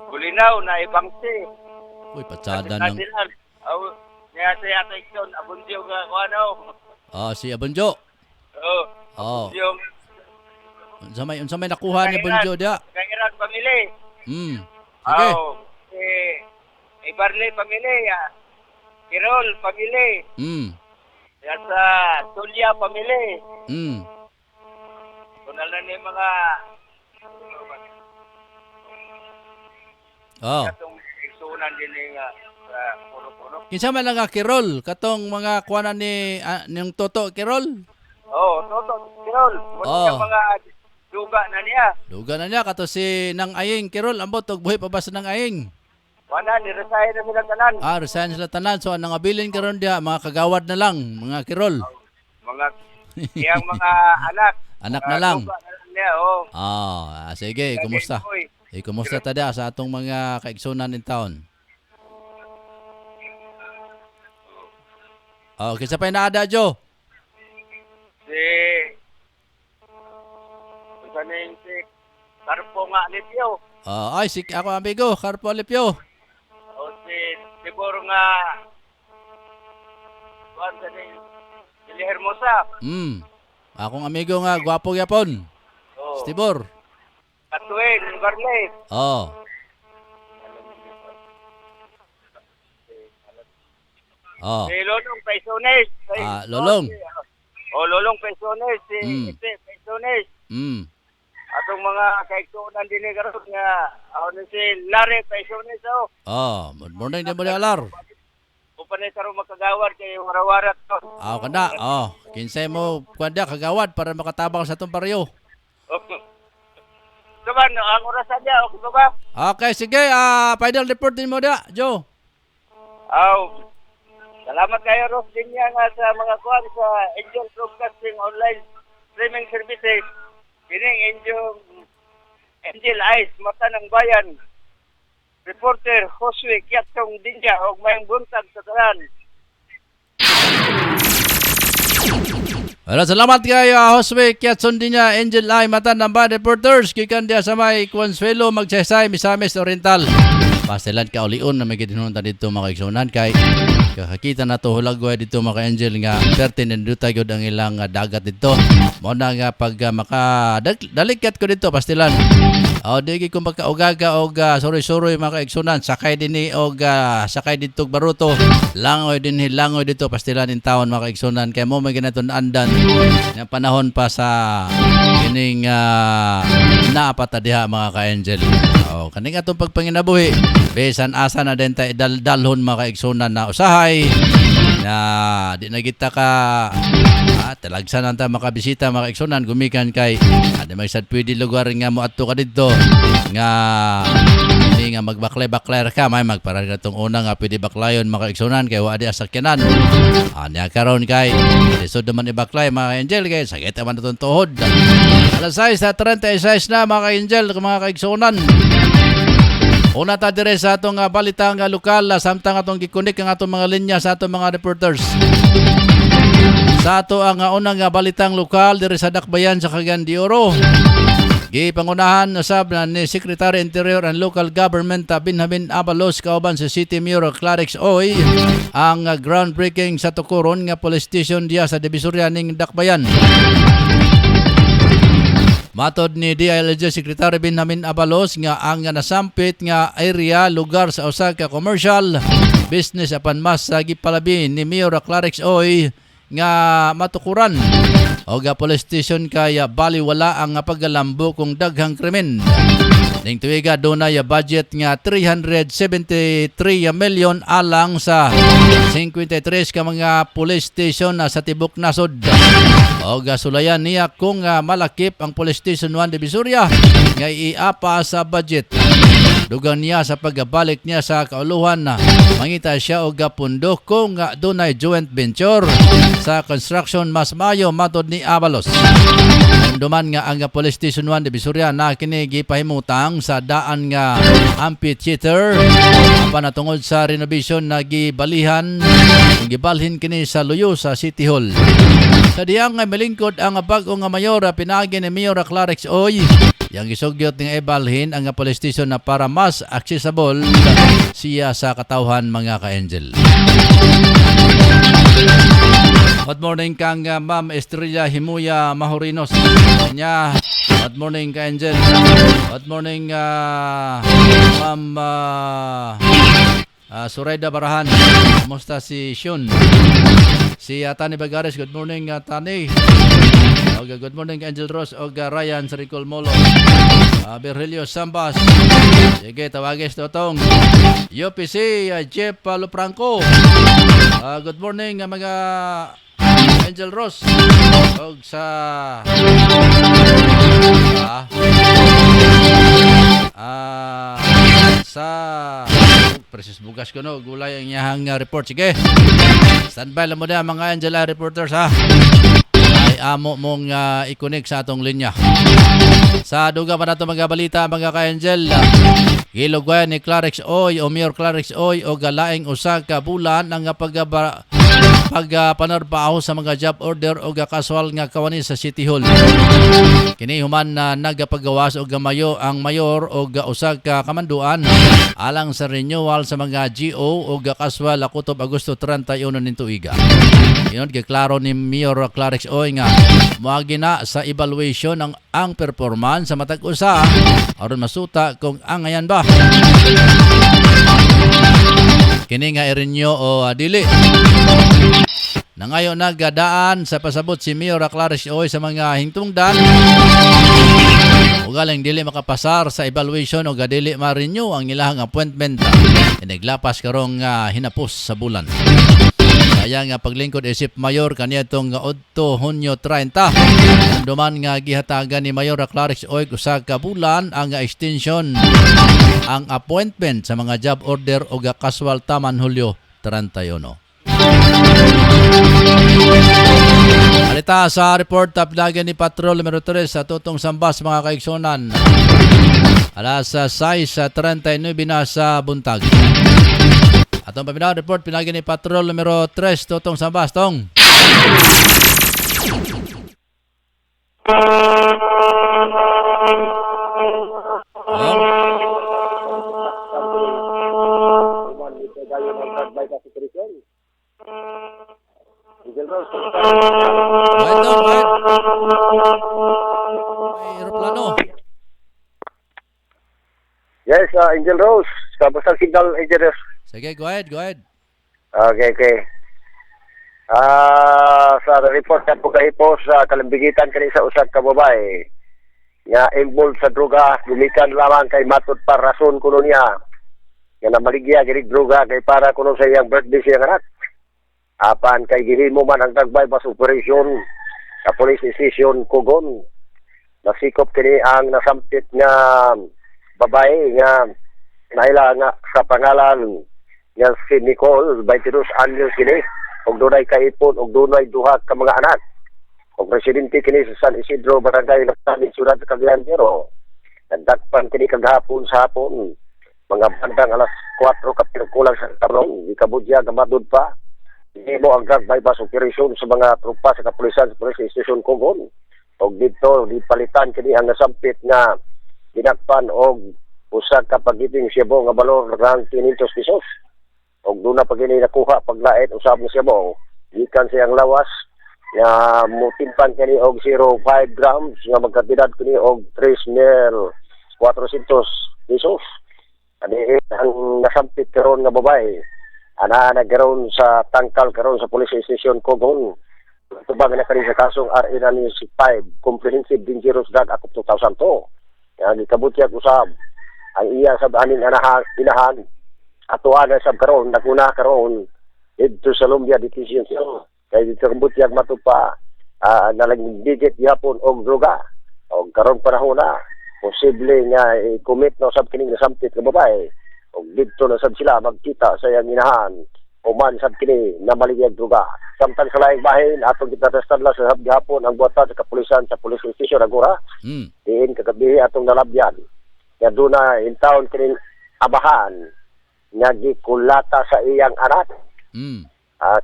Speaker 9: Bulinaw na ibangsi.
Speaker 5: Uy, patsada ng
Speaker 9: niya sa ato ikson abundio nga kuano.
Speaker 5: Si Abunjo.
Speaker 9: Oo.
Speaker 5: Unsa may nakuha ni Abunjo diya?
Speaker 9: Kairan pamili.
Speaker 5: Sige.
Speaker 9: Ibarley pamilya, Kirol pamilya, sa Tulya pamilya. Kunal na ni mga katong isunan din nga sa puno-puno.
Speaker 5: Kinsa man lang Kirol katong mga kuwanan ni ning Toto Kirol?
Speaker 9: Toto Kirol. Muna mga duga na niya.
Speaker 5: Duga na niya kato si Nang Aying Kirol ambot og buhi pa ba sa Nang Aying?
Speaker 9: Wala, niresign na sila tanan.
Speaker 5: Resign sila tanan. So, ang abilin karon diya, mga kagawad na lang, mga Kirol.
Speaker 9: Mga, iyang mga anak.
Speaker 5: Anak na lang.
Speaker 9: Niya,
Speaker 5: sige, kumusta? Kumusta tada sa atong mga kaigsunan in town? Kinsa pa inaada, Joe?
Speaker 9: Si Carpo nga Lipyo.
Speaker 5: Ako amigo, Carpo Lipyo.
Speaker 9: Siguro nga kuan sa ni Dili Hermosa.
Speaker 5: Akong amigo nga gwapo gyapon. Stibor.
Speaker 9: Katuin Barley. Si Lolong Paisones.
Speaker 5: Lolong.
Speaker 9: Lolong Paisones, si Paisones. Atong mga kaigsunan din ni karon nga si Larry Paisones.
Speaker 5: Good morning din mo ni Alar.
Speaker 9: Upanay karon makagawad kay warawarat to.
Speaker 5: Kanda. Kinsay mo kwanda kagawad para makatabang sa atong baryo.
Speaker 9: Saban ang orasan niya, okay ba?
Speaker 5: Okay, sige. Final report din mo da, Joe.
Speaker 9: Salamat kayo, Ross Dinya, nga sa mga kuhan sa Angel Broadcasting Online Streaming Services. Kining Angel Eyes, Mata ng Bayan. Reporter Josue Kiatong Dinya, og mayang buntag sa tanan.
Speaker 5: Salamat kayo, Josue Kiatong Dinya, Angel Eyes, Mata ng Bayan Reporters. Kikan dia sa may Consuelo, Magsaysay, Misamis Oriental. Pastilan ka ulion na may gitinunta dito mga kaigsunan kay Kakakita na to hulagway dito mga angel nga pertinent dito gyud ang ilang dagat dito. Mo na nga pag dalikat ko dito pastilan. Di ko magkaugaga og soroy-soroy mga kaigsunan sakay dinhi og sakay dito baruto. Langoy dito pastilan in town mga kaigsunan kay mo may ganaton andan nga panahon pa sa kining naapata diha mga ka-angel. Kaning atong pagpanginabuhi besan asa na din tayo dalhon mga kaigsunan na usahay na di na kita ka talagsan ang makabisita mga kaigsunan gumikan kay may sad pwede lugar nga mo adto ka dito nga hindi nga magbaklay-baklay ka may magparar ka itong unang nga pwede baklayon mga kaigsunan kay wadi asakyanan niya karon kay lisod naman ibaklay mga angel kay sakit naman itong tuhod alas 6:36 na mga angel mga kaigsunan. Una ta dire sa atong balitang lokal samtang atong gikunik ang atong mga linya sa atong mga reporters. Sa ato ang unang balitang lokal dire sa Dakbayan sa Cagayan de Oro. Gipangunahan usab na ni Secretary Interior and Local Government Benjamin Abalos kauban sa City Mayor Clarix Oy ang groundbreaking sa tukuron nga police station diya sa Divisoria ning Dakbayan. Matod ni DILG Secretary Benjamin Abalos nga ang nasampit nga area lugar sa usa ka commercial business apan mas sa gipalabi ni Mayor Clarix Oy nga matukuran o ga police station kaya baliwala ang paggalambo kung daghang krimen. Ning tuiga dunay budget nga 373 million alang sa 53 ka mga police station sa tibok nasod. O gasulayan niya kung malakip ang police station 1 Divisoria nga iapa sa budget. Dugang niya sa pagbalik niya sa kauluhan na mangita siya og gapundok kung dunay joint venture sa construction mas mayo matod ni Abalos. Duman nga ang police station 1 Divisoria na kini gipahimutang sa daan nga amphitheater apan natungod sa renovation na gibalihan kung gibalhin kini sa luyo sa City Hall. Sa diyang nga malingkod ang bag-o nga mayor pinagi ni Mayor Clarix Oy yang gisugyot ng ibalhin ang police station na para mas accessible siya sa katawhan mga ka-angel. Good morning kang Ma'am Estrella Himuya Mahorinos. Good morning ka-angel. Good morning Ma'am Surayda Barahan. Kumusta si Shun? Si Tani Bagares, good morning Tani. Good morning Angel Ross o Ryan Saricol Molo. Virgilio Sambas. Sige, tawagis totong. UPC Jeff Lupranco. Good morning mga Angel Ross. O sa Precis bugas ko no gulay ang iyahang report. Sige. Standby lang mo na mga Angela reporters ha. Ay amo mong i-connect sa atong linya. Sa duga pa nato mga balita mga ka-Angel. Gilugwayan ni Clarix Oy o Mayor Clarix Oy o galaing usa ka bulan ang pagpanarbaho sa mga job order o casual nga kawani sa City Hall. Kini human na nagapagawas o gamayo ang mayor o usag ka kamanduan alang sa renewal sa mga GO o casual kutob Agosto 31 nin tuiga. Iyon giklaro ni Mayor Clarix Oy nga moagi na sa evaluation ang performance sa matag usa aron masuta kung angayan ba kini nga i-renew o dili. Nangayon naggadaan sa pasabot si Mayor Clarix Oy sa mga hingtungdan o galing dili makapasar sa evaluation o gadili ma-renew ang ilahang appointment iniglapas karong hinapos sa bulan. Kaya nga paglingkod isip Mayor kaniya itong 8 Hunyo 30. Duman nga gihatagan ni Mayor Clarix Oy usa ka bulan ang extension ang appointment sa mga job order o casual taman Hulyo 31. Alita sa report pinagi ni Patrol numero 3 sa Tutong Sambas mga kaigsunan. Alas 6:39 na sa buntag. Atong paminaw report pinagi ni Patrol numero 3 Tutong Sambas tong.
Speaker 8: Go ahead daw, go ahead. May aeroplano.
Speaker 9: Yes, Angel Rose. Kamusta signal, engineer?
Speaker 8: Sige, go ahead, go ahead.
Speaker 9: Okay. Sa report na po kayo po sa kalambigitan kanina sa usad ka babae nga involved sa droga, gumikan lamang kay matod pa rason kuno niya nga namaligya gini droga kay para kuno sa iyang birthday siya anak. Apan kay gihimo man ang tagbaybas operation sa police station Kugon. Nasikop kini ang nasampit nga babae nga naila nga sa pangalan nga si Nicole, 22 anyos kini. Og dunay kaipon og dunay duha ka mga anak. Og presidente kini sa San Isidro Barangay Lactabi Ciudad Cagayan pero nagdakpan kini kagahapon sa hapon mga bandang alas 4 kapiro kulang sa tarong ikabudya gamadod pa. Himo ang drug bypass operation sa mga trupa sa kapulisan sa Police Station Kugon. Og dito dipalitan kini ang nasampit nga dinakpan og usa ka pagiting siyabo nga balor ng 500 pesos. Og doon na pag ini nakuha paglait usab ni siyabo gikan siyang lawas nga mutimpan kini og 0.5 grams nga magkatidad kini og 3,400 pesos. Ani ang nasampit karon nga babae ana nagkaroon sa tangkal karon sa Police Station Kugon. Tubag na kani sa kasong RA 5 Comprehensive Dangerous Drug Act of 2002. Yan gikabutyak usab ang iya sa aning inahan atuan sa karon naguna karon dito sa Lumbia Detention Center kay dito kabutyak matupa nalang digit yapon og droga og karon panahon na posible nga i-commit no sab kining nasampit nga babae og dito na sab sila magkita sa iyang inahan o man sab kini na maligya droga samtang sa laing bahin atong gitatestan la sa hapon ang buhatan sa kapulisan sa Police Station Agora diin kagabi atong nalabyan nga doon na in town kining abahan nga gikulata sa iyang anak.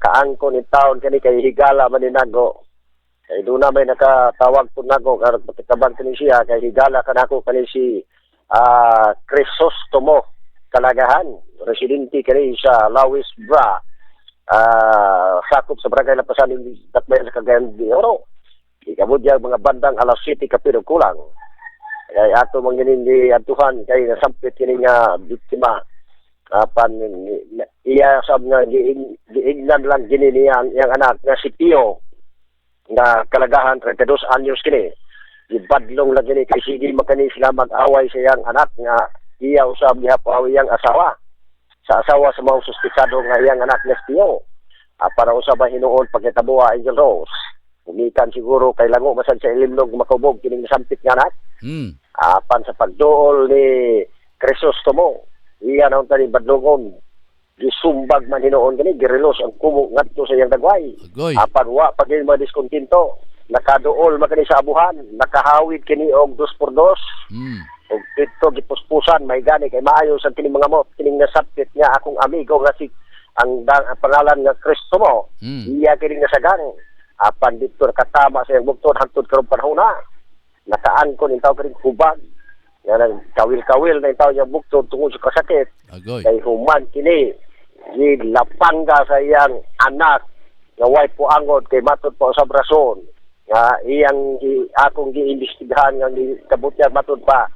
Speaker 9: Kaangkon in town kani kay higala man ni nago. Kay doon na may nakatawag po nago karon patikabang kani siya kay higala kanako kani si Crisostomo Kalagahan, residente kani sa Lawis Bra. Sakop sa Barangay Lapasan ng Dakbayan sa Cagayan de Oro. Ikabudya mga bandang alas 7 kapiro kulang. Kay ato mangining di atuhan kay nasampit kini nga biktima. Apan iya sab nga giignan lang gini niya ang anak nga si Pio nga Kalagahan 32 anyos kini gibadlong lang gini kay sige makani sila mag-away sa iyang anak nga iya usab gihapaw iyang asawa sa mga suspitsado nga iyang anak nga si Pio para usab hinuon pagkitabuha Angel Rose umikan siguro kay lango masad sa ilimnog makubog kining nasampit nga anak apan sa pagduol ni Crisostomo iya naon tani badlongon gisumbag man hinoon kani girelos ang kumo ngadto sa iyang dagway apan wa pagin madiskontinto nakaduol man kani sa abuhan nakahawid kini og 2x2 og dito gipuspusan may gani kay maayo sa kining mga mot kining nasapit niya akong amigo nga si ang pangalan nga Crisostomo iya kining nasagan apan dito nakatama sa iyang bugtod hangtod karon panahon na nakaangkon intaw kining hubag yan kawil-kawil na itaw niya bukto tungkol sa kasakit. Kay human kini gilapangga sa iyang anak nga way puangon kay matod pa sa rason nga iyang akong giimbestigahan nga kabutyan matod pa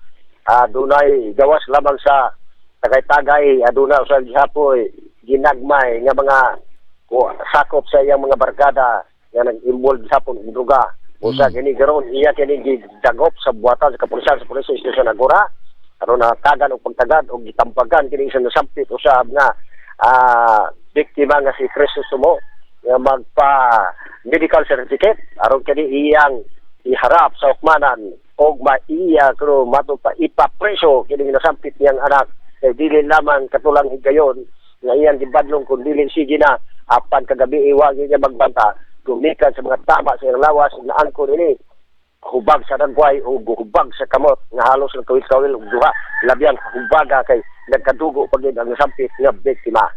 Speaker 9: dunay gawas lamang sa tagay-tagay aduna sa gihapoy ginagmay nga mga sakop sa iyang mga barkada nga nag-involve hapon og droga. Usa kini garon iya kini gidagop sa buhatan sa kapulisan sa Police Station Agora aron natagan og pagtagad og gitampagan kini sa nasampit usab nga biktima nga si Crisostomo nga magpa medical certificate aron kini iyang iharap sa hukmanan og maiya kro mato pa ipapreso kini nasampit niyang anak kay dili lamang katulang higayon nga iyang gibadlong kun dili sige na apan kagabi iwagi niya magbanta gumikan sa mga tama sa iyang lawas na angkon ini hubag sa dagway o hubag sa kamot nga halos ng kawil-kawil og duha labiang hubaga kay nagkadugo pag ang nasampit nga biktima.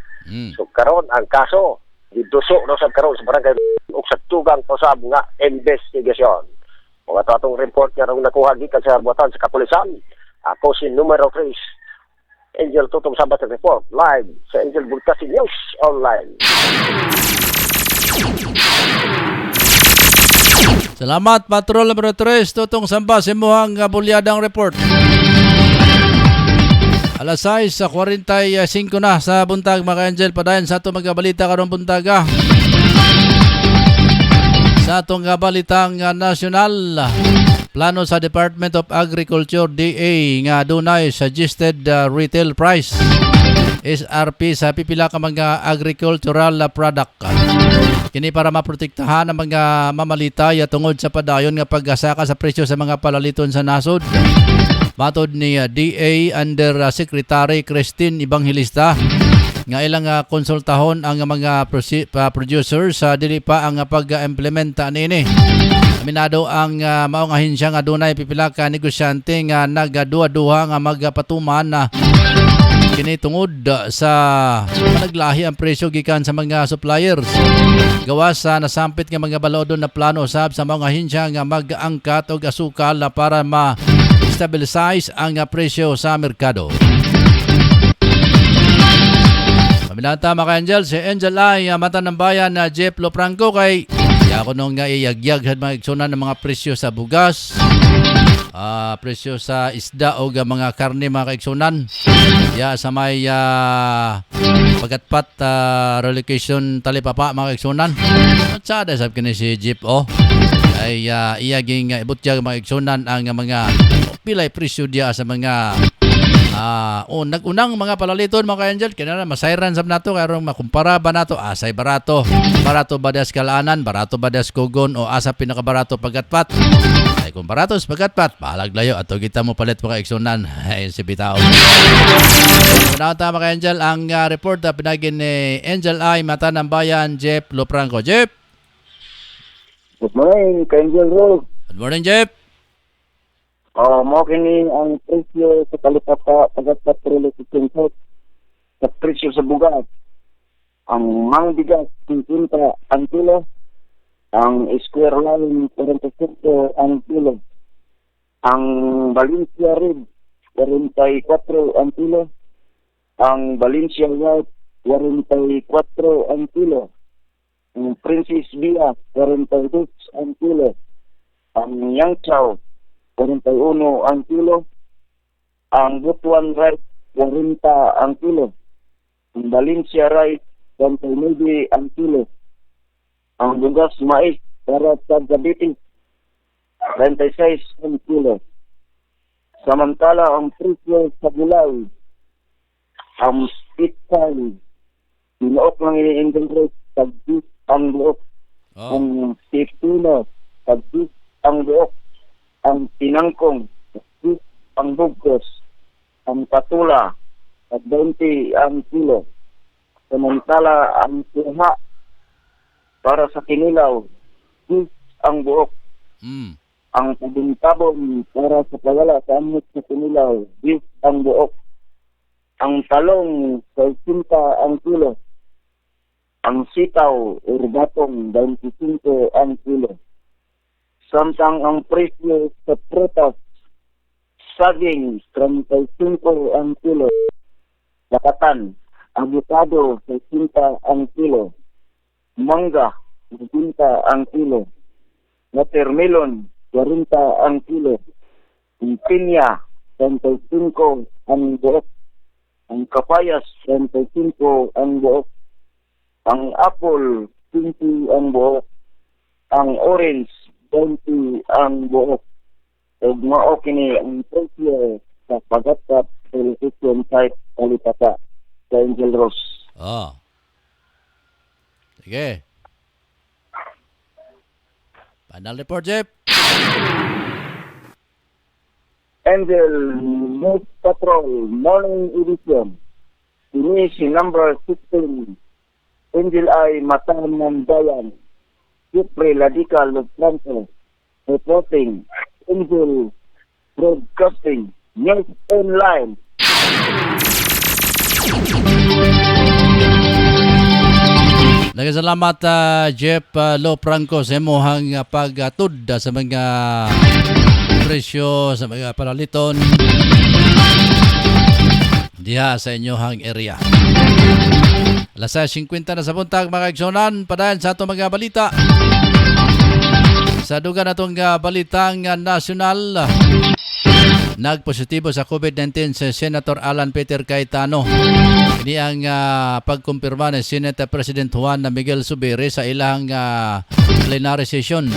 Speaker 9: So karon ang kaso gidusok na sa karon sa barangay og sa tugang pasab nga investigasyon. O ato atong report nga nakuha gikan sa buhatan sa kapulisan. Ako si numero 3 Angel Tutom Sabat report live sa Angel Broadcasting News Online.
Speaker 5: Salamat, Patrol numero 3, tutong samba sa imuhang bulyadang report. Alas 6:45 na sa buntag, mga Angel, padayon sa itong magabalita karong buntaga. Sa itong balitang nasyonal, plano sa Department of Agriculture DA nga dunay suggested retail price SRP sa pipila ka mga agricultural product. Kini para maprotektahan ang mga mamalitay tungod sa padayon nga paggasaka sa presyo sa mga palaliton sa nasod. Matod ni DA Under Secretary Christine Evangelista nga ilang konsultahon ang mga producers sa dili pa ang pag-implementa nini. Aminado ang maong ahinsya nga dunay pipila ka negosyante nga nagaduha-duha nga magpatuman na kini tungod sa panaglahi ang presyo gikan sa mga suppliers. Gawas sa nasampit nga mga balaodon na plano usab sa mga ahinsya nga mag-angkat og asukal para ma-stabilize ang presyo sa merkado. Paminanta mga Angel, si Angel ay mata ng bayan na Jeff Lopranco kay ako nung nga iyagyag sa mga iksunan ng mga presyo sa bugas, presyo sa isda o mga karne mga kaiksunan. Sa may pagatpat relocation talipapa mga kaiksunan. At sa desab kini si Jeep ay iyaging ibutyag mga kaiksunan ang mga pilay presyo diya sa mga nagunang mga palaliton mga Angel, kaya masayran sab nato kaya makumpara ba nato asay barato ba das kalaanan, barato ba das kugon o asa pinakabarato pagatpat. Ay kung barato sa pagatpat palaglayo ato kita mo palit mga iksunan ay si Bitao. Pinata mga Angel ang report na pinagin ni Angel ay mata ng bayan Jeff Lopranco. Jeff,
Speaker 10: good morning, Angel Road.
Speaker 5: Good morning, Jeff.
Speaker 10: Mo kini ang presyo sa kalipata pagatpat relocation sa presyo sa bugas. Ang mangbigas 50 ang kilo, ang square line 45 ang kilo, ang Valencia Red 44 ang kilo, ang Valencia White 44 ang kilo, ang Princess Bia 42 ang kilo, ang Yang Chow 41 ang kilo, ang Butuan Rice 40 ang kilo, ang Valencia Rice 29 ang kilo, ang bugas mais para sa gabitin 26 ang kilo. Samantala ang presyo sa gulay, ang pitsay binuok ng Indian rate tag-10 ang buok, ang pipino tag-10 ang buok, ang pinangkong, ang bugkos, ang patula, at 20 ang kilo. Samantala ang tuha para sa kinilaw, ang buok. Ang pabintabon para sa pagala sa amot sa kinilaw, ang buok. Ang talong, 60 ang kilo. Ang sitaw, urbatong, 25 ang kilo. Samtang ang presyo sa prutas, saging, 35 ang kilo. Lakatan, avocado, 60 ang kilo. Mangga, 50 ang kilo. Watermelon, 40 ang kilo. Ang pinya, 35 ang buok. Ang kapayas, 35 ang buok. Ang apple, 20 ang buok. Ang orange, 20 ang buok. Ug mao kini ang presyo sa pagatkat relocation site kalipata sa Angel Rose.
Speaker 5: Sige. Final report, Jeff.
Speaker 10: Angel News Patrol Morning Edition. Ini si number 16. Angel ay matang ng bayan. Siyempre, Radical Lopranco, reporting, Angel Broadcasting, News Online.
Speaker 5: Nagsalamat Jeff Lopranco sa imuhang pagtud sa mga presyo sa mga palaliton diha sa inyong area. Alas 50 na sa buntag mga igsonan, padayon sa ato mga balita. Sa dugang natong balitang nasyonal, nagpositibo sa COVID-19 si Senator Alan Peter Cayetano. Ini ang pagkumpirma ni Senate President Juan Miguel Zubiri sa ilang plenary session.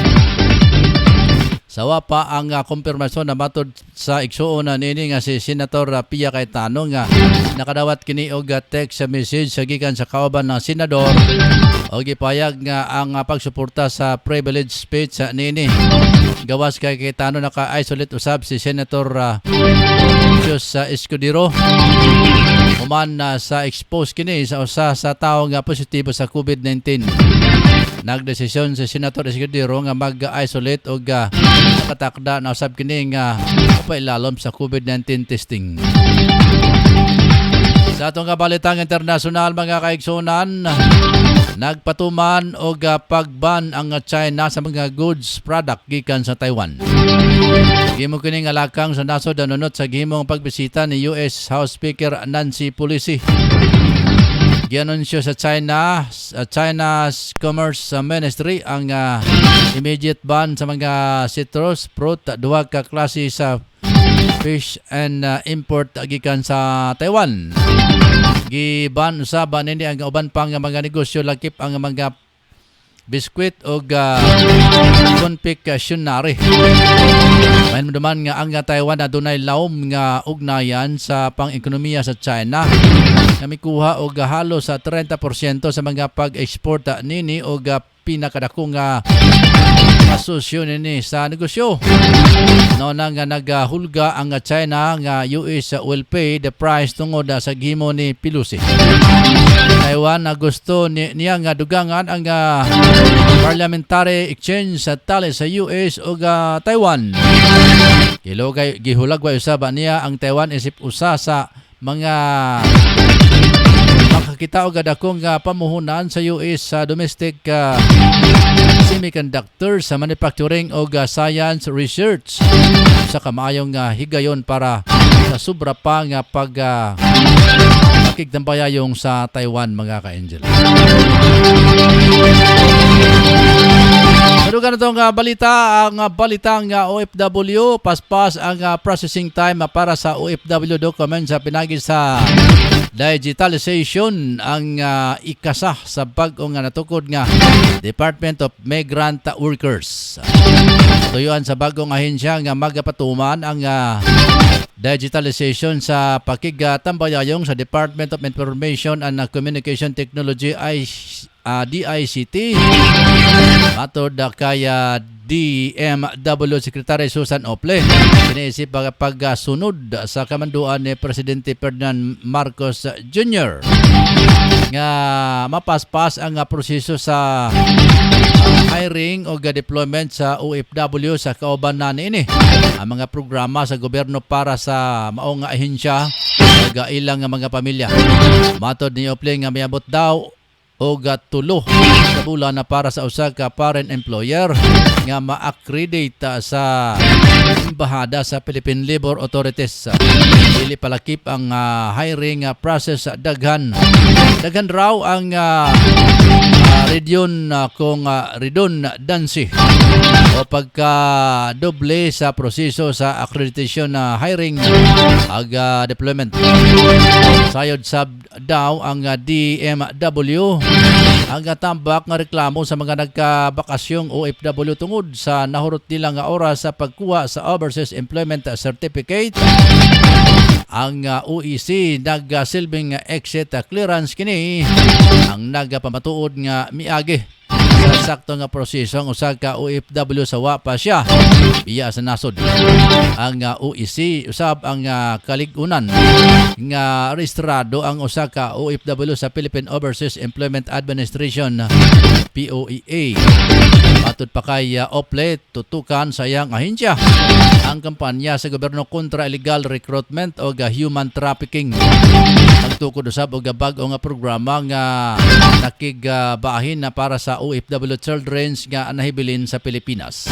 Speaker 5: Sawa pa ang kumpirmasyon na matod sa igsuon na nini nga si Senator Pia Cayetano nga nakadawat kini og text message sa gikan sa kauban ng senador o gipayag nga ang pagsuporta sa privilege speech sa nini. Gawas kay Cayetano naka-isolate usab si Senator Jose Escudero uman sa expose kini sa usa sa tawo nga positibo sa COVID-19. Nagdesisyon si Senator Escudero nga mag-isolate o nakatakda na usab kini nga pailalom sa COVID-19 testing. Sa atong balitang internasyonal mga kaigsunan, nagpatuman og pagban ang China sa mga goods product gikan sa Taiwan. Gihimo kini nga lakang sa nasod nanunot sa gihimong pagbisita ni US House Speaker Nancy Pelosi. Gianunsyo sa China's Commerce Ministry ang immediate ban sa mga citrus fruit, duha ka klase sa fish and import gikan sa Taiwan. Giban usaban nini ang uban pang mga negosyo lakip ang mga biskwit o confectionery. Mahin naman nga ang Taiwan na dunay lawom nga ugnayan sa pang-ekonomiya sa China. Namikuha og halos sa 30% sa mga pag-export nini o pinakadakong asosyo nini sa negosyo. No nang naghulga ang China nga US will pay the price tungod sa gihimo ni Pelosi. Taiwan na gusto niya nga dugangan ang parliamentary exchange sa tali sa US o Taiwan. Gihulagway usab niya ang Taiwan isip usa sa mga makakita og dakong pamuhunan sa US sa domestic semiconductor sa manufacturing o science research sa kamayong higayon para sa sobra pa nga pakigtambayayong sa Taiwan mga ka-angel. Madugan na itong balita, ang balitang OFW, paspas ang processing time para sa OFW documents sa pinagi sa digitalization ang ikasa sa bag-o nga natukod nga Department of Migrant Workers. Tuyuan sa bagong ahensya nga magapatuman ang digitalization sa pakigtambayayong sa Department of Information and Communication Technology DICT. Matod kay DMW Secretary Susan Ople, iniisip pagsunod sa kamanduan ni Presidente Ferdinand Marcos Jr. nga mapaspas ang proseso sa hiring o deployment sa OFW sa kauban na ini. Ang mga programa sa gobyerno para sa maong ahensya ug ilang mga pamilya. Matod ni Ople nga miabot daw o tulo sa bulan na para sa usa ka foreign employer nga ma-accredit sa embahada sa Philippine Labor Authorities. Dili palakip ang hiring process daghan raw ang redundancy o pagka doble sa proseso sa accreditation na hiring ag deployment. Sayod sab daw ang DMW ang tambak nga reklamo sa mga nagkabakasyong OFW tungod sa nahurot nila nga oras sa pagkuha sa Overseas Employment Certificate. Ang OEC nagsilbing exit clearance kini ang nagpamatuod nga miagi sa sakto nga proseso ang usa ka OFW sa wa pa siya biya sa nasod. Ang OEC usab ang kaligunan nga rehistrado ang usa ka OFW sa Philippine Overseas Employment Administration POEA. Matod pa kay Ople, tutukan sa iyang ahensya ang kampanya sa gobyerno kontra illegal recruitment o human trafficking. Nagtukod usab og bag-o nga programa nga nakigbahin na para sa OFW children nga nahibilin sa Pilipinas.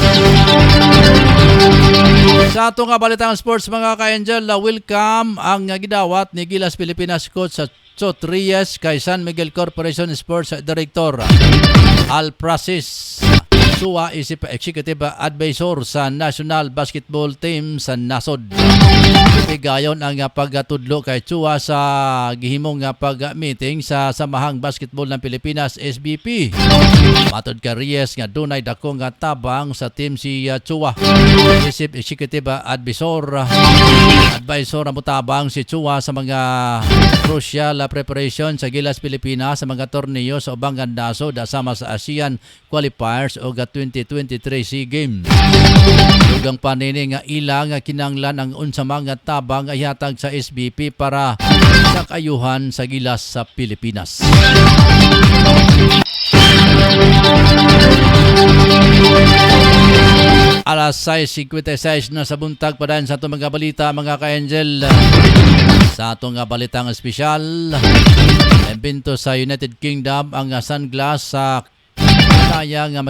Speaker 5: Sa ato nga balitang sports mga ka-angel, welcome ang gidawat ni Gilas Pilipinas coach sa Chot Reyes kay San Miguel Corporation Sports Director Al Prasis Chua isip Executive Advisor sa National Basketball Team sa NASOD. Gayon ang pagtudlo kay Chua sa gihimong pag-meeting sa Samahang Basketball ng Pilipinas SBP. Matod ka Reyes nga dunay dakong tabang sa team si Chua. Isip Executive Advisor ang mutabang si Chua sa mga crucial preparation sa Gilas Pilipinas sa mga torneo sa ubang gandaso dasama sa ASEAN Qualifiers o 2023 SEA Games. Dugang panini nga ilang kinanglan ang unsa mga tabang ay hatag sa SBP para sa kayuhan sa Gilas sa Pilipinas. Alas 6:56 na sa buntag pa sa itong mga balita mga ka-Angel. Sa itong balitang espesyal, evento sa United Kingdom ang sunglass sa kaya nga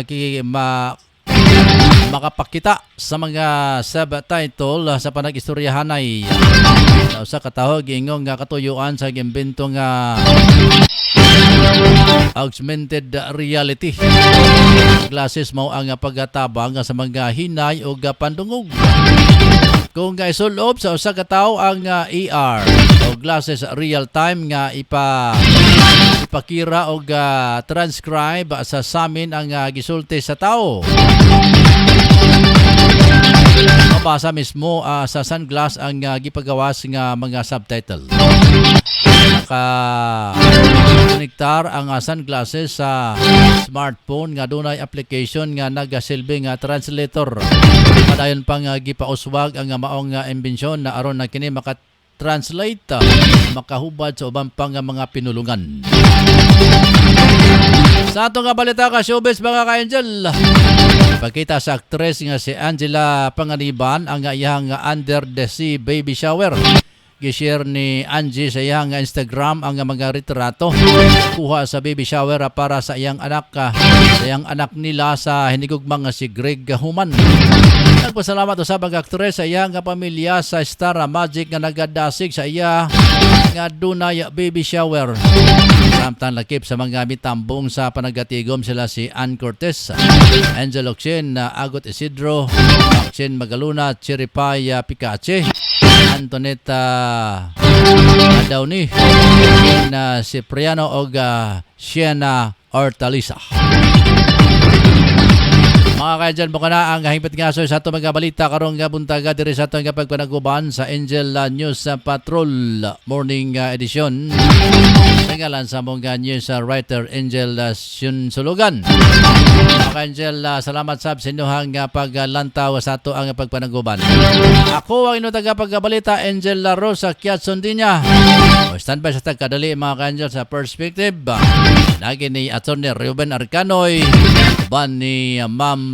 Speaker 5: makapakita sa mga subtitle sa panag-istoryahanay. Sa katawag ingong katuyuan sa gimbento nga augmented reality. Glasses mo ang pagkatabang sa mga hinay o pandungog. Kung isulob sa usa ka tawo ang AR o glasses real time nga ipakira o transcribe sa samin ang gisulti sa tawo. Mabasa mismo sa sunglass ang gipagawas nga mga subtitle. Konektar ang sunglasses sa smartphone nga dunay application nga nagasilbing translator. Padayon pang gipauswag ang maong imbensyon na aron na kini maka-translate, makahubad sa ubang pang mga pinulungan. Sa atong balita ka showbiz mga ka-Angel, ipakita sa aktres nga si Angela Panganiban ang iyang under the sea baby shower. Gishare ni Angie sa iyang Instagram ang mga retrato kuha sa baby shower para sa iyang anak nila sa hinigugmang si Greg Human. Nagpasalamat sa mga aktres sa iyang pamilya sa Star Magic nga nagadasig sa iya nga dunay baby shower. Samtang lakip sa mga mitambong sa panagatigom sila si Ann Cortez, Angel Oxen, Agot Isidro, Oxen Magaluna, Chiripay Picache, Antoneta Adawni, na Cipriano o Siena Hortaliza. Mga kaidyan mo ka na ang hingpit nga sa itong mga balita karong buntaga diri sa itong pagpanaguban sa Angel News Patrol Morning Edition. Nangalan sa mga news writer Angel Sulugan. Mga Angel, salamat sa sinuhang paglantaw sa ito ang pagpanaguban. Ako ang inyong tagapagbalita Angel Rosa Kiatsundinya. Standby sa tagkadali mga ka-Angel sa Perspective. Lagi ni Atty. Ruben Arcanoy, ban ni Ma'am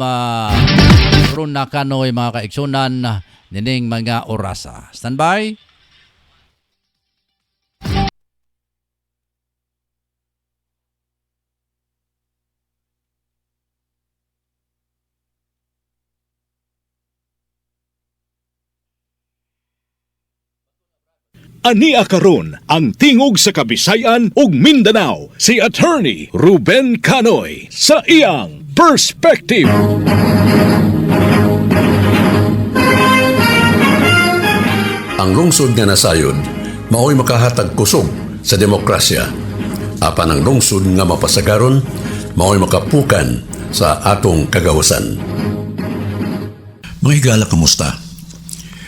Speaker 5: Runa Canoy mga kaigsunan nining mga orasa. Standby.
Speaker 11: Ania karon ang tingog sa Kabisayan ug Mindanao si Attorney Ruben Canoy sa iyang Perspective.
Speaker 12: Ang lungsod nga nasayod mao'y makahatag kusog sa demokrasya. Apan ang lungsod nga mapasagaron mao'y makapukan sa atong kagawasan. Mga higala, kamusta?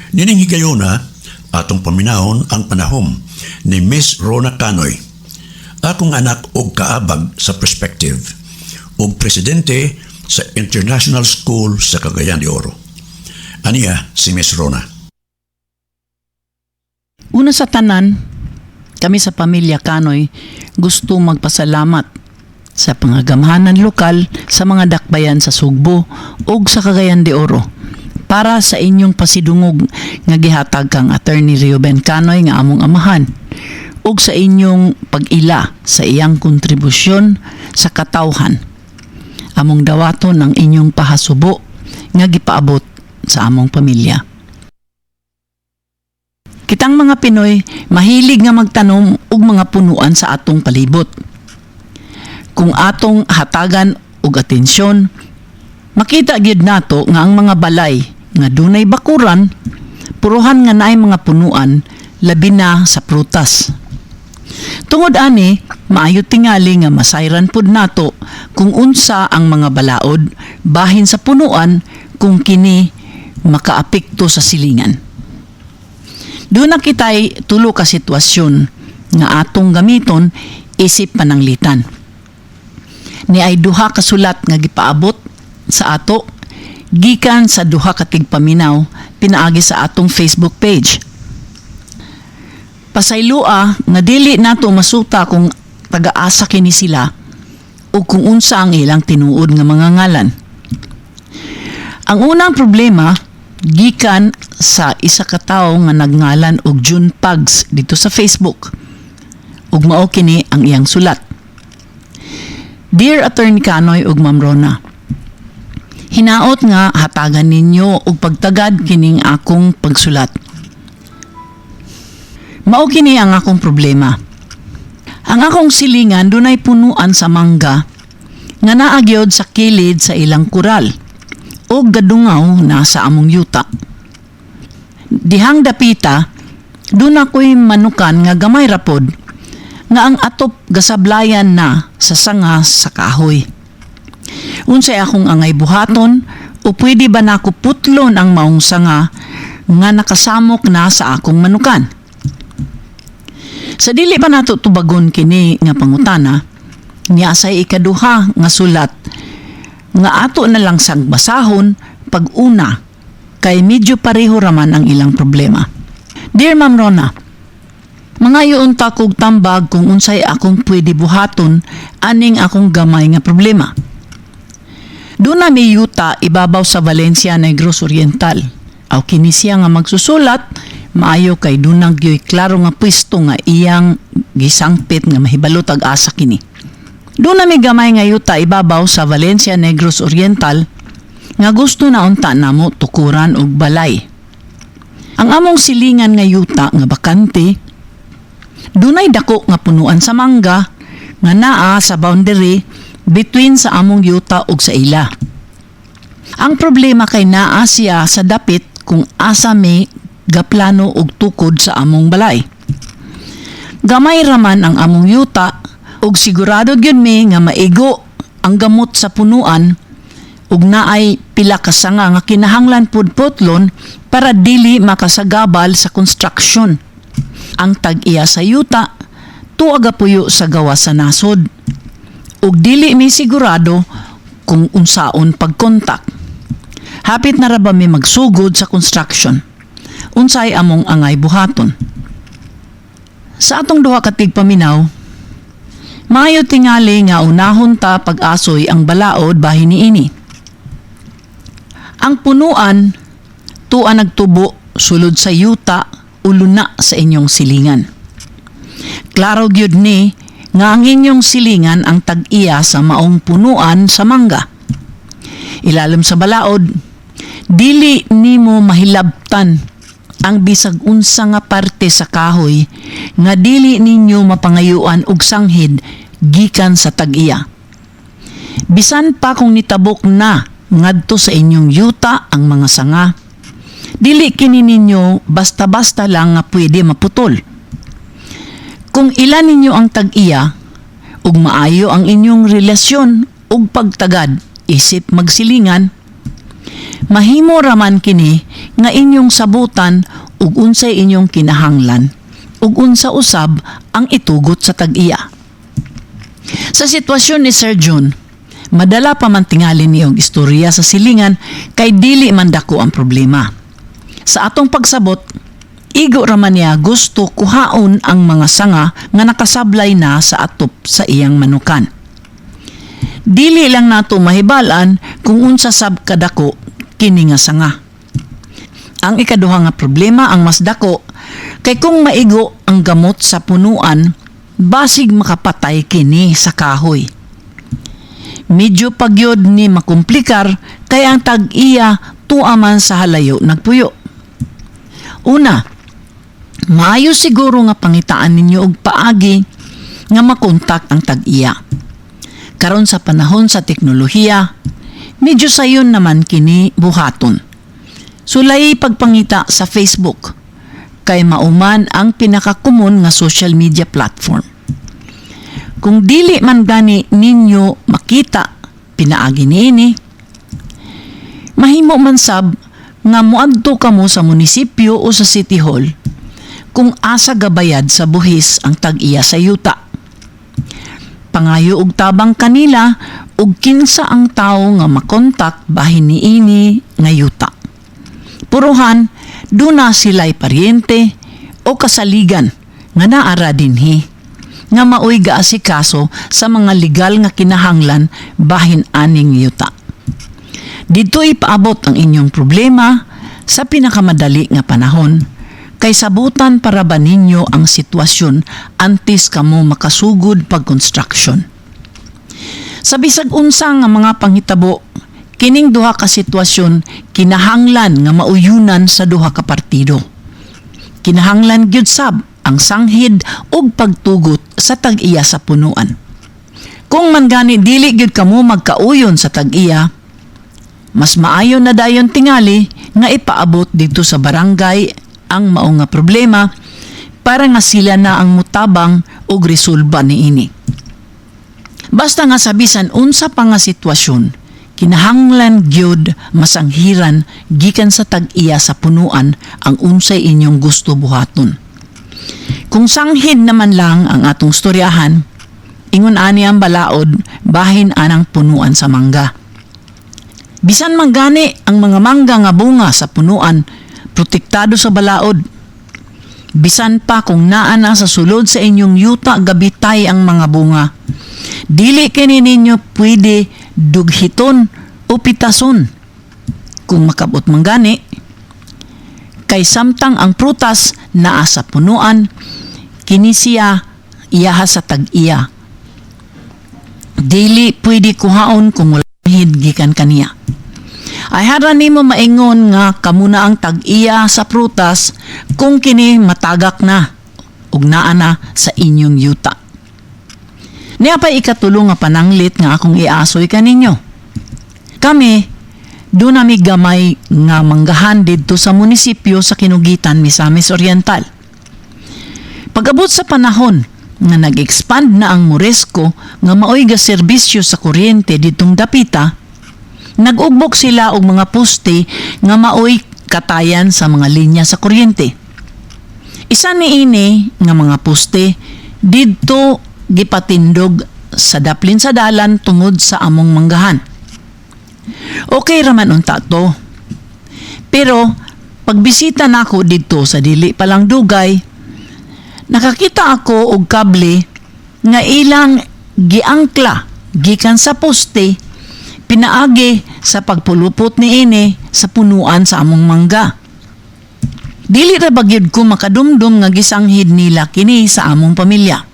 Speaker 12: Nining higayona atong paminahon ang panahom ni Miss Rona Canoy, akong anak og kaabag sa Perspective ug presidente sa International School sa Cagayan de Oro. Aniya si Miss Rona.
Speaker 13: Una sa tanan, kami sa pamilya Canoy gusto magpasalamat sa pangagamhanan lokal sa mga dakbayan sa Sugbo ug sa Cagayan de Oro para sa inyong pasidungog nga gihatag kang Attorney Ruben Canoy nga among amahan ug sa inyong pag-ila sa iyang kontribusyon sa katawhan. Among dawaton ang inyong pahasubo nga gipaabot sa among pamilya. Kitang mga Pinoy mahilig nga magtanom og mga punuan sa atong palibot. Kung atong hatagan og atensyon, Makita gyud nato nga ang mga balay nga dunay bakuran, puruhan nga naay mga punuan, labi na sa prutas. Tungod ani, maayo tingali nga masayran pud nato kung unsa ang mga balaod bahin sa punuan kung kini makaapekto sa silingan. Doon na kita'y tulo ka sitwasyon nga atong gamiton isip pananglitan. Ni ay duha ka sulat nga gipaabot sa ato gikan sa duha ka tigpaminaw pinaagi sa atong Facebook page. Pasaylua nga dili nato masuta kung taga-asa kini sila o kung unsa ang ilang tinuod nga mga ngalan. Ang unang problema gikan sa isa ka tawo nga nagngalan og June Pugs dito sa Facebook. Ug mao kini ang iyang sulat. Dear Attorney Canoy ug Ma'am Rona, hinaot nga hatagan ninyo og pagtagad kining akong pagsulat. Mao kini ang akong problema. Ang akong silingan dunay punuan sa mangga nga naagyod sa kilid sa ilang kural o gadungaw na sa among yuta. Dihang dapita, doon ako'y manukan nga gamay rapod nga ang atop gasablayan na sa sanga sa kahoy. Unsay akong angay buhaton o pwede ba nako putlon ang maong sanga nga nakasamok na sa akong manukan? Sa dili pa nato tubagon kini nga pangutana, niya say ikaduha nga sulat nga ato na lang sang basahon pag una kay medyo pareho raman ang ilang problema. Dear Ma'am Rona, mga unta kog tambag kung unsay akong pwede buhaton aning akong gamay nga problema. Doon na may yuta ibabaw sa Valencia Negros Oriental. Aw kini siya nga magsusulat, maayo kay dunang gyoy klaro nga pwesto nga iyang gisangpit nga mahibalot ag asa kini. Doon na may gamay nga yuta ibabaw sa Valencia Negros Oriental nga gusto na unta namo tukuran og balay. Ang among silingan nga yuta nga bakante, dunay dako nga punuan sa mangga nga naa sa boundary between sa among yuta ug sa ila. Ang problema kay naa siya sa dapit kung asa may gaplano og tukod sa among balay. Gamay raman ang among yuta ug sigurado gyud mi nga maigo ang gamot sa punuan ug naay pila ka sanga nga kinahanglan pud putlon para dili makasagabal sa construction. Ang tag-iya sa yuta tuaga puyo sa gawa sa nasod ug dili mi sigurado kung unsaon pagkontak. Hapit na ra ba mi magsugod sa construction? Unsay among angay buhaton? Sa atong duha ka tigpaminaw, maayo tingali nga unahon ta pag-asoy ang balaod bahin niini. Ang punuan tua nagtubo sulod sa yuta ulo na sa inyong silingan. Klaro gyud ni nga ang inyong silingan ang tag-iya sa maong punuan sa mangga. Ilalim sa balaod, dili nimo mahilabtan ang bisag unsa nga parte sa kahoy nga dili ninyo mapangayuan og sanghid gikan sa tag-iya. Bisan pa kung nitabok na ngadto sa inyong yuta ang mga sanga, dili kini ninyo basta-basta lang nga pwede maputol. Kung ilan ninyo ang tag-iya ug maayo ang inyong relasyon ug pagtagad isip magsilingan, mahimo raman kini nga inyong sabutan ug unsay inyong kinahanglan ug unsa usab ang itugot sa tag-iya. Sa sitwasyon ni Sir John, madala pa man tingali ni og istorya sa silingan kay dili man dako ang problema. Sa atong pagsabot, igo raman niya gusto kuhaon ang mga sanga nga nakasablay na sa atop sa iyang manukan. Dili lang nato mahibalan kung unsa sab kadako kini nga sanga. Ang ikaduha nga problema ang mas dako kay kung maigo ang gamot sa punuan, basig makapatay kini sa kahoy. Medyo pagyod ni makumplikar kay ang tag-iya tuaman sa halayo nagpuyo. Una, maayo siguro nga pangitaan ninyo og paagi nga makontak ang tag-iya. Karon sa panahon sa teknolohiya, medyo sayon naman kini buhaton. Sulay pagpangita sa Facebook, kay mauman ang pinakakumon nga social media platform. Kung dili man gani ninyo makita pinaagi niini, mahimo man sab nga muadto kamo sa munisipyo o sa City Hall kung asa gabayad sa buhis ang tag-iya sa yuta. Pangayo og tabang kanila ug kinsa ang tawo nga makontak bahin niini nga yuta. Puruhan, duna sila'y paryente o kasaligan nga naara dinhi nga maoy gaasikaso sa mga legal nga kinahanglan bahin aning yuta. Dito ipaabot ang inyong problema sa pinakamadali nga panahon kay sabutan para ba ninyo ang sitwasyon antes kamo makasugod pag construction. Sa bisag unsa nga mga panghitabo, kining duha ka sitwasyon kinahanglan nga mauyunan sa duha ka partido. Kinahanglan gyud sab ang sanghid ug pagtugot sa tag-iya sa punuan. Kung man gani dili gyud kamo magkauyon sa tag-iya, mas maayo na dayon tingali nga ipaabot dito sa barangay ang mao nga problema para nga sila na ang mutabang og resolba niini. Basta nga sabisan unsa pa nga sitwasyon, kinahanglan gyud masanghiran gikan sa tag-iya sa punuan ang unsay inyong gusto buhaton. Kung sanghid naman lang ang atong storyahan, ingon ani ang balaod bahin anang punuan sa mangga. Bisan manggani ang mga mangga nga bunga sa punuan protektado sa balaod. Bisan pa kung naa na sa sulod sa inyong yuta gabitay ang mga bunga, dili kini ninyo pwede dughiton o pitason. Kung makabot manggani, kay samtang ang prutas naa sa punuan, kini siya iyaha sa tag-iya. Dili pwede kuhaon kung wala gikan kaniya. Ay hara nimo maingon nga kamuna ang tag-iya sa prutas kung kini matagak na ug naa na sa inyong yuta. Niya pa ikatulong nga pananglit nga akong iasoy kaninyo. Kami doon nami gamay nga manggahan didto sa munisipyo sa Kinugitan, Misamis Oriental. Pag-abot sa panahon nga nag-expand na ang Moresco nga maoy ga serbisyo sa kuryente ditong dapita, nag-ugbok sila og mga poste nga maoy katayan sa mga linya sa kuryente. Isa niini nga mga poste didto gipatindog sa daplin sa dalan tungod sa among manggahan. Okay raman unta to. Pero pagbisita nako didto sa dili palang dugay, nakakita ako og kable nga ilang giangkla gikan sa poste pinaagi sa pagpulupot niini sa punuan sa among mangga. Dili ra bagyud ko makadumdum nga gisanghid nila kini sa among pamilya.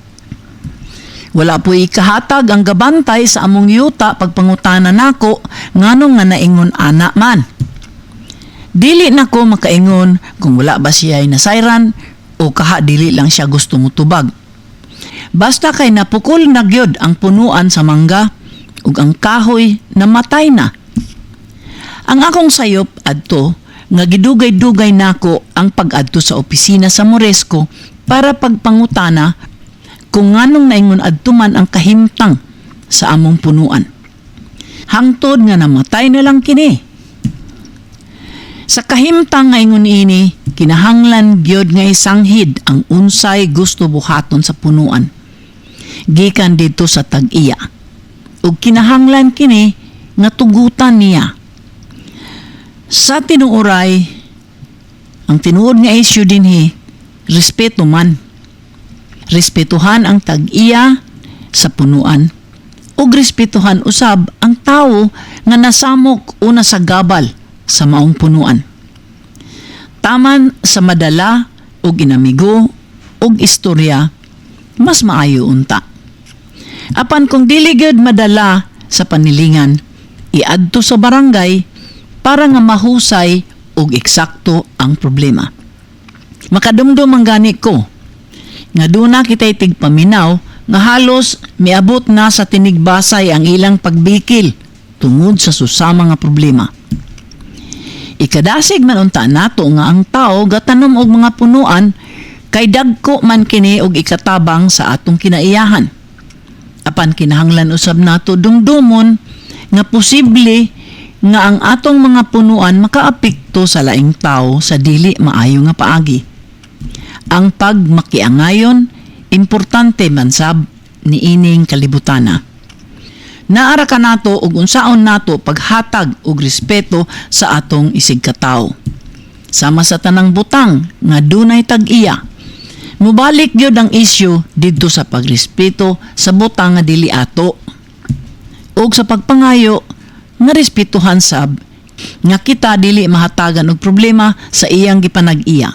Speaker 13: Wala po ikahatag ang gabantay sa among yuta pagpangutana nako nganong nga naingon ana man. Dili nako makaingon kung wala ba siya ay nasayran o kaha dili lang siya gusto mutubag. Basta kay napukol na gyud ang punuan sa mangga ug ang kahoy namatay na. Ang akong sayop adto nga gidugay-dugay nako ang pag-adto sa opisina sa Moresco para pagpangutana kung nganong naingon adto man ang kahimtang sa among punuan. Hangtod nga namatay na lang kini. Sa kahimtang nga ingon ini, kinahanglan gyud nga isanghid ang unsay gusto buhaton sa punuan. Gikan dito sa tag-iya. Ug kinahanglan kini nga tugutan niya. Sa tinuoray, ang tinuod nga issue dinhi, respeto man. Respetuhan ang tag-iya sa punuan ug respetuhan usab ang tawo nga nasamok o nasagabal sa maong punuan. Taman sa madala ug inamigo ug istorya, mas maayo unta. Apan kung dili gyud madala sa panilingan, iadto sa barangay para nga mahusay ug eksakto ang problema. Makadumdum ang gani ko nga duna kitay tigpaminaw nga halos miabot na sa tinigbasay ang ilang pagbikil tungod sa susama nga problema. Ikadasig man unta nato nga ang tao gatanom og mga punuan kay dagko man kini og ikatabang sa atong kinaiyahan. Apan kinahanglan usab nato dumdumon nga posible nga ang atong mga punuan makaapekto sa laing tao sa dili maayo nga paagi. Ang pagmakiangayon importante man sab niining kalibutana. Naara ka nato og unsaon nato paghatag og respeto sa atong isig katawo. Sama sa tanang butang nga dunay tag-iya. Mubalik gyud ang isyu didto sa pagrespeto sa butang nga dili ato. Og sa pagpangayo nga respetuhan sab nga kita dili mahatagan og problema sa iyang gipanag-iya.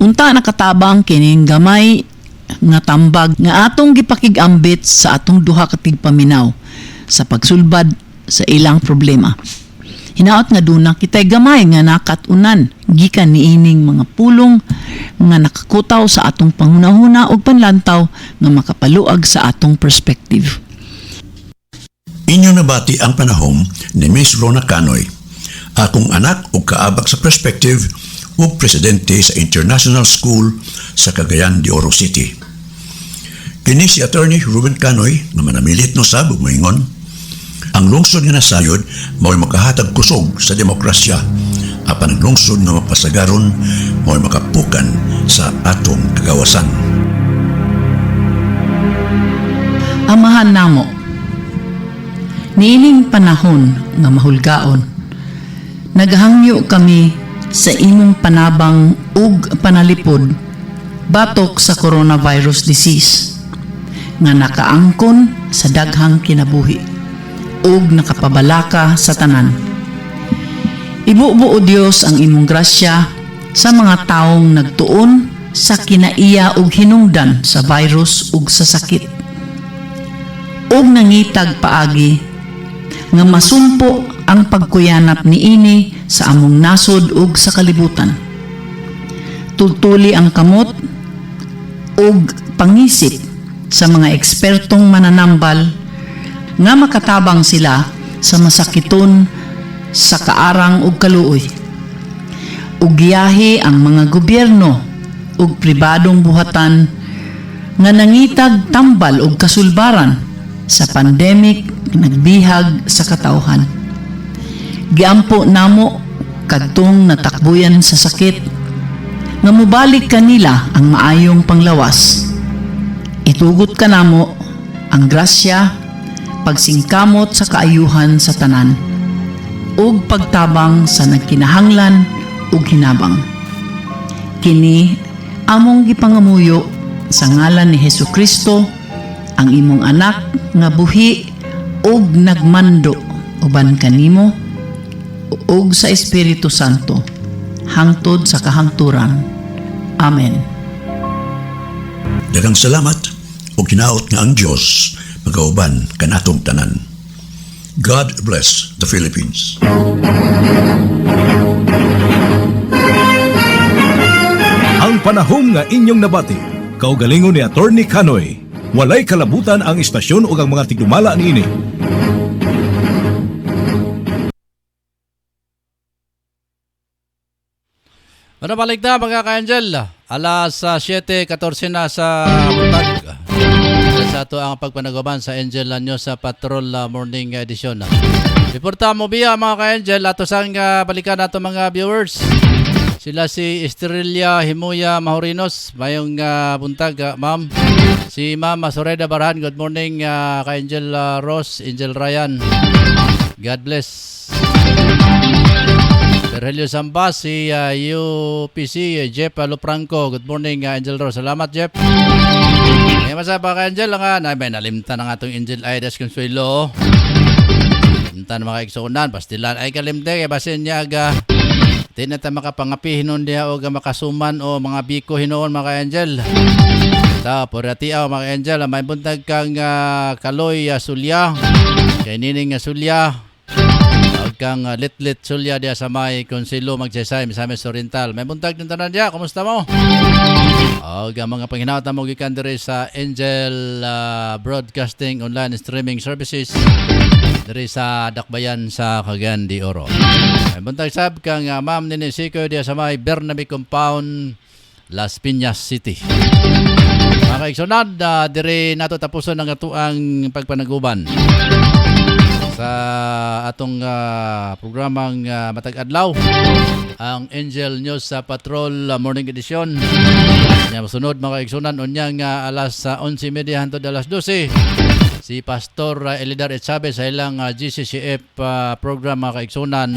Speaker 13: Unta nakatabang kining gamay nga tambag nga atong gipakig-ambit sa atong duha ka tigpaminaw sa pagsulbad sa ilang problema. Hinaot nga duna kitay gamay nga nakatunan gikan niining mga pulong nga nakakutaw sa atong panghunahuna ug panlantaw nga makapaluag sa atong perspective.
Speaker 12: Inyo nabati ang panahon ni Miss Rona Canoy, akong anak ug kaabak sa perspective ug presidente sa International School sa Cagayan de Oro City. Kini si Attorney Ruben Canoy na manamilit no sab ug moingon, ang lungsod nga nasayod mao'y makahatag kusog sa demokrasya, apan ang lungsod nga mapasagaron mao'y makapukan sa atong kagawasan.
Speaker 13: Amahan namo, niining panahon nga mahulgaon, naghangyo kami sa imong panabang ug panalipod batok sa coronavirus disease nga nakaangkon sa daghang kinabuhi ug nakapabalaka sa tanan. Ibubuo Dios ang imong grasya sa mga taong nagtuon sa kinaiya ug hinungdan sa virus ug sa sakit. Ug nangitag paagi nga masumpo ang pagkuyanap niini sa among nasod ug sa kalibutan. Tultuli ang kamot ug pangisip sa mga ekspertong mananambal nga makatabang sila sa masakiton sa kaarang ug kaluoy. Ug giyahi ang mga gobyerno ug pribadong buhatan nga nangitag tambal ug kasulbaran sa pandemic nagbihag sa katawhan. Giampo namo kadtong natakbuyan sa sakit nga mubalik kanila ang maayong panglawas. Itugot ka namo ang grasya, pagsingkamot sa kaayuhan sa tanan ug pagtabang sa nagkinahanglan ug hinabang. Kini among gipangamuyo sa ngalan ni Hesukristo, ang imong anak nga buhi ug nagmando uban kanimo ug sa Espiritu Santo hangtod sa kahangturan. Amen.
Speaker 12: Daghang salamat ug hinaot nga ang Dios magauban kanatong tanan. God bless the Philippines.
Speaker 11: Ang panahon nga inyong nabati, kaugalingon ni Attorney Canoy, walay kalabutan ang istasyon ug ang mga tigdumala niini.
Speaker 5: Manabalik na mga ka-Angel, alas 7:14 na sa buntag. Sa ito ang pagpanaguban sa Angel News sa Patrol Morning Edition. Reporta mo biya mga ka-Angel, ato sang balikan nato mga viewers. Sila si Estrella Himuya Mahorinos, mayong buntag ma'am. Si Ma'am Soreda Barhan, good morning ka-Angel Ross, Angel Ryan. God bless. Relio Samba, si UPC, Jeff Lupranco. Good morning, Angel Rose. Salamat, Jeff. Ngayon masaba ka, Angel. May nalimtan ang atong Angel Aidas Consuelo. Nalimtan mga iksunan. Pastilan ay kalimte. Kaya basin niya aga. Di na tayo makapangapi hinon diya o makasuman o mga biko hinoon mga Angel. Purati mga Angel. May buntag kang Kaloy Sulya. Kay Nining Sulya. Kang Litlit Sulya dia sa may Konsilo Magsaysay Misamis Oriental. May buntag ng tanan dia. Kumusta mo? O mga panghinawat na mo gikan diri sa Angel Broadcasting Online Streaming Services. diri sa Dakbayan sa Cagayan de Oro. Ay buntag sab kang Ma'am Nini Sikoy diya sa may Bernabe Compound, Las Piñas City. Mga kaigsonan, diri nato tapuson ang atuang pagpanaguban sa atong programang Matag Adlaw, ang Angel News sa Patrol Morning Edition. Nya masunod mga kaigsonan unyang alas 11:30 hangtod alas 12 si Pastor Elidar Etsabe sa ilang GCCF program mga kaigsonan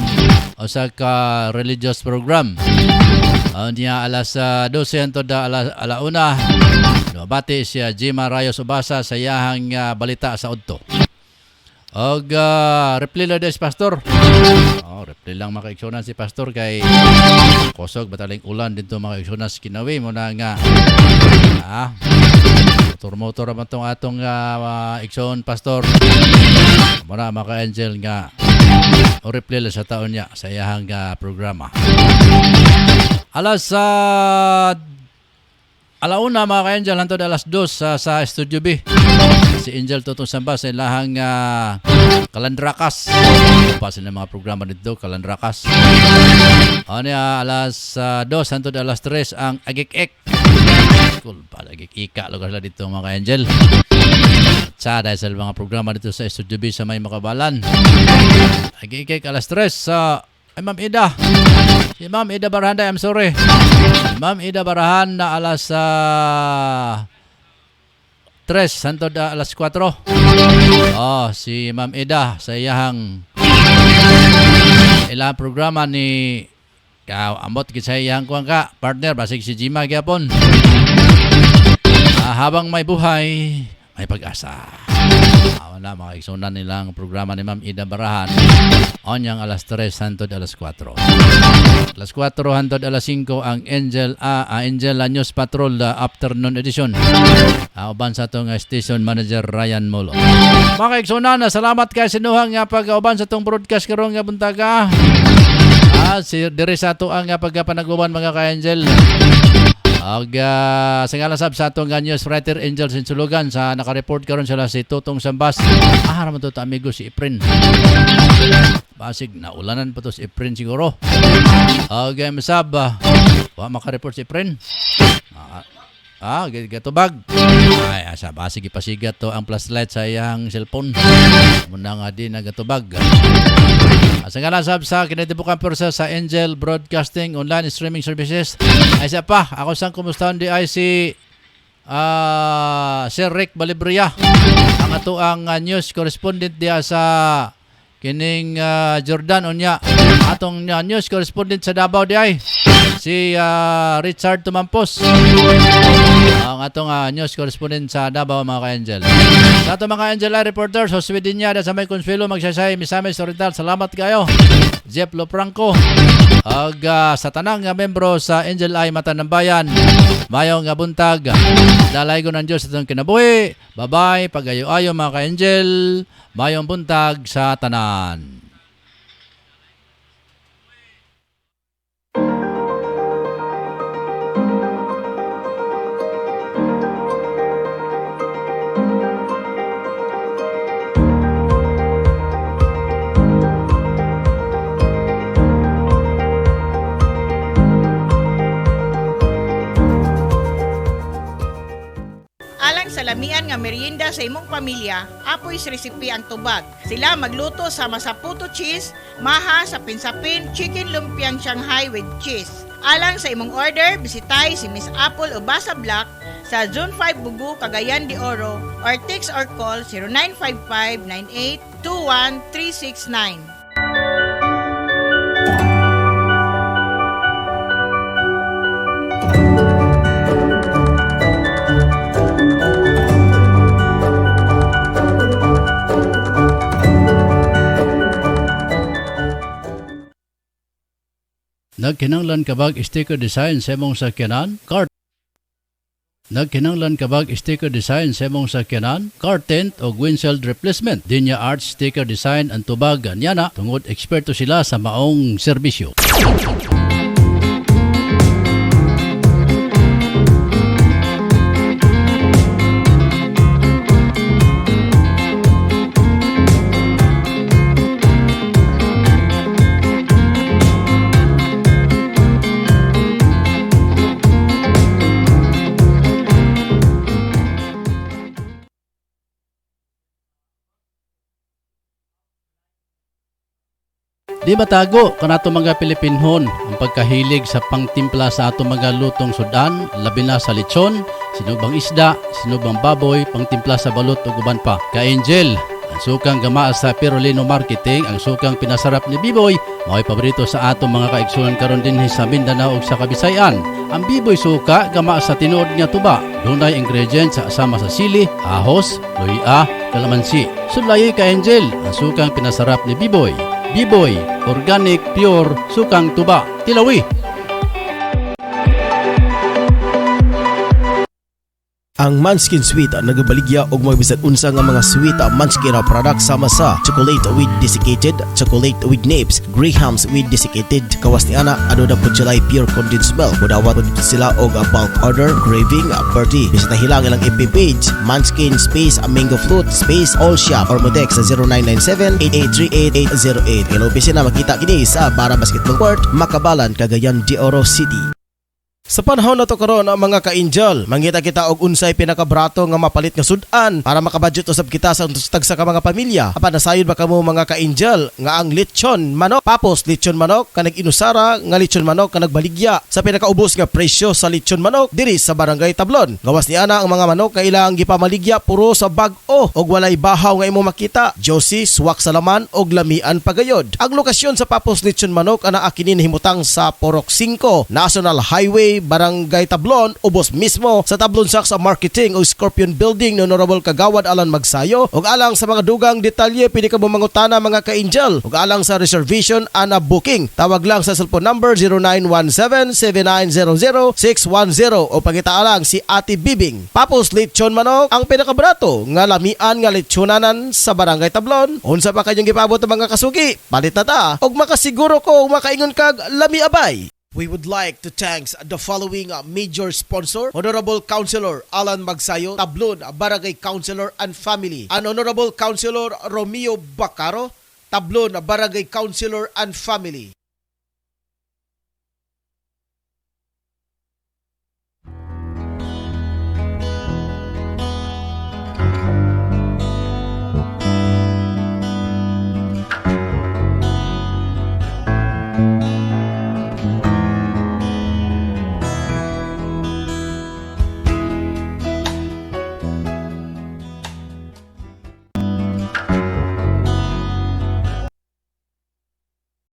Speaker 5: o sa religious program. Niya alas 12 hangtod alauna nabati siya Jima Rayos Ubasa sa iyahang balita sa udto. Og reply lang des Pastor. Reply lang mga kaigsonan si Pastor kay kusog bataling ulan dito mga kaigsonan kinawi mo na nga motor man tong atong igsoon Pastor. Muna mga ka-angel nga o reply lang sa taon niya sa iyahang programa. Alas alauna mga ka-angel hantod alas 2 sa Studio B. Si Angel Totong Samba sa ilahang Kalandrakas. Pa sa mga programa dito, Kalandrakas. Alas 2 hantod alas 3 ang Agik-Ik. Cool pala, Agik-Ika. Lugar sila dito mga ka-angel. Sa dahil sa mga programa dito sa Studio B sa may Makabalan. Agik-Ik alas 3 ay Ma'am Ida. Si Ma'am Ida Barahan, I'm sorry. Ma'am Ida Barahan na alas 3 hangtod alas 4. Si Ma'am Ida sa iyahang ilang programa ni ambot gid sa iyang kuang ka partner basig si Jima gyapon. Habang may buhay, may pag-asa. Wala mga igsunan nilang programa ni Ma'am Ida Barahan. Onyang alas 3 hangtod alas 4. Alas 4 hangtod alas 5 ang Angel News Patrol afternoon edition. Uban sa itong station manager Ryan Molo. Mga igsunan, salamat kay sinuhang nga pag-uban sa itong broadcast karong nga buntaga. Diri sa ito ang pagpanaguban mga ka-angel. Sa ngalasab sa itong news writer Angel Sinsulugan sa nakareport karon sila si Tutong Sambas. Naman ito amigo si Efren. Basig na ulanan pa to si Efren siguro. Masab makareport si Efren. Gatubag. Ay, asa basig ipasigat to ang flashlight sa iyang cellphone. Muna nga din nagatubag. Sa ngalasab sa kinatibukan persa sa Angel Broadcasting Online Streaming Services. Ay siya pa, ako sang kumustahan di ay si Sir Rick Balibria. Ang ato ang news correspondent diya sa kining Jordan unya. Atong news correspondent sa Davao di ay si Richard Tumampos. Ang atong news correspondent sa Davao mga ka-angel. Sa atong mga angel reporters, Josue Dinya sa may Consuelo Magsasay, Misamis Oriental, salamat kayo. Jeff Lopranco. Sa tanang membro sa Angel Eye Mata ng Bayan, mayong buntag. Dalay ko ng Diyos itong kinabuhi. Bye-bye, pag-ayo-ayo mga ka-angel. Mayong buntag sa tanan.
Speaker 6: Sa lamian nga merienda sa imong pamilya, apoy recipe ang tubag. Sila magluto sa masaputo cheese, maha sa pinsapin, chicken lumpiang Shanghai with cheese. Alang sa imong order, bisitay si Miss Apple Ubasa Black sa Zone 5 Bugu, Cagayan de Oro or text or call 0955-9821-369.
Speaker 5: Nagkinanglan kabag sticker design sa imong sakyanan? Nagkinanglan kabag sticker design sa imong sakyanan? Car tent o windshield replacement. Dinya Art sticker design ang tubag anyana tungod eksperto sila sa maong serbisyo. Di matago kanato mga Pilipinhon ang pagkahilig sa pangtimpla sa ato mga lutong sudan, labi na sa lechon, sinubang isda, sinubang baboy, pangtimpla sa balot ug uban pa. Ka-Angel, ang sukang gamaa sa Pirolino Marketing, ang sukang pinasarap ni Biboy, mao'y paborito sa ato mga kaigsunan karon dinhi sa Mindanao ug sa Kabisayan. Ang Biboy suka gamaa sa tinuod nga tuba, dunay ingredients sa asama sa sili, ahos, luya, kalamansi. Sulayoy Ka-Angel, ang sukang pinasarap ni Biboy. Biboy, organic, pure, sukang tuba. Tilawi!
Speaker 1: Ang Manskin Sweet nagabaligya og mga bisan unsa nga mga sweet Manskin product sama sa chocolate with desiccated, chocolate with nibs, grahams with desiccated. Kawas ni ana ano na pud sila pure condensed milk. Mudawat pud sila og bulk order, craving, birthday. Bisita hilang ilang FB page Manskin space mango fruit space all shop or mo text sa 0997-8838-808. Hello opisina makita kini sa Bara Basketball Court, Makabalan, Cagayan de Oro City. Sa panahon na to karon mga ka-Angel, mangita kita og unsay pinakabrato nga mapalit nga sudan para makabudget usab kita sa tagsa ka mga pamilya. Apan nasayod ba kamo mga ka-Angel nga ang lechon manok, papos lechon manok kanag inusara nga lechon manok kanag baligya sa pinakaubos nga presyo sa lechon manok diri sa Barangay Tablon. Gawas ni ana ang mga manok nga ilang gipamaligya puro sa bag-o og walay bahaw nga imo makita. Josie, swak sa laman og lamian pagayod. Ang lokasyon sa papos lechon manok ana akinin himutang sa Porok 5, National Highway, Barangay Tablon, ubos mismo sa Tablon Saks Marketing o Scorpion Building ni Honorable Kagawad Alan Magsayo. Ug alang sa mga dugang detalye pwede ka mangutana mga ka-Angel. Ug alang sa reservation ana booking, tawag lang sa cellphone number 0917-7900-610 o pangita lang si Ate Bibing. Papos lechon manok ang pinakabrato nga lamian nga lechonanan sa Barangay Tablon. Unsa pa kanyang gipabot mga kasugi? Palit na ta og makasiguro ko makaingon kag lami abay. We would like to thank the following major sponsor: Honorable Councilor Alan Magsayo, Tablon Barangay Councilor and Family, and Honorable Councilor Romeo Bacaro, Tablon Barangay Councilor and Family.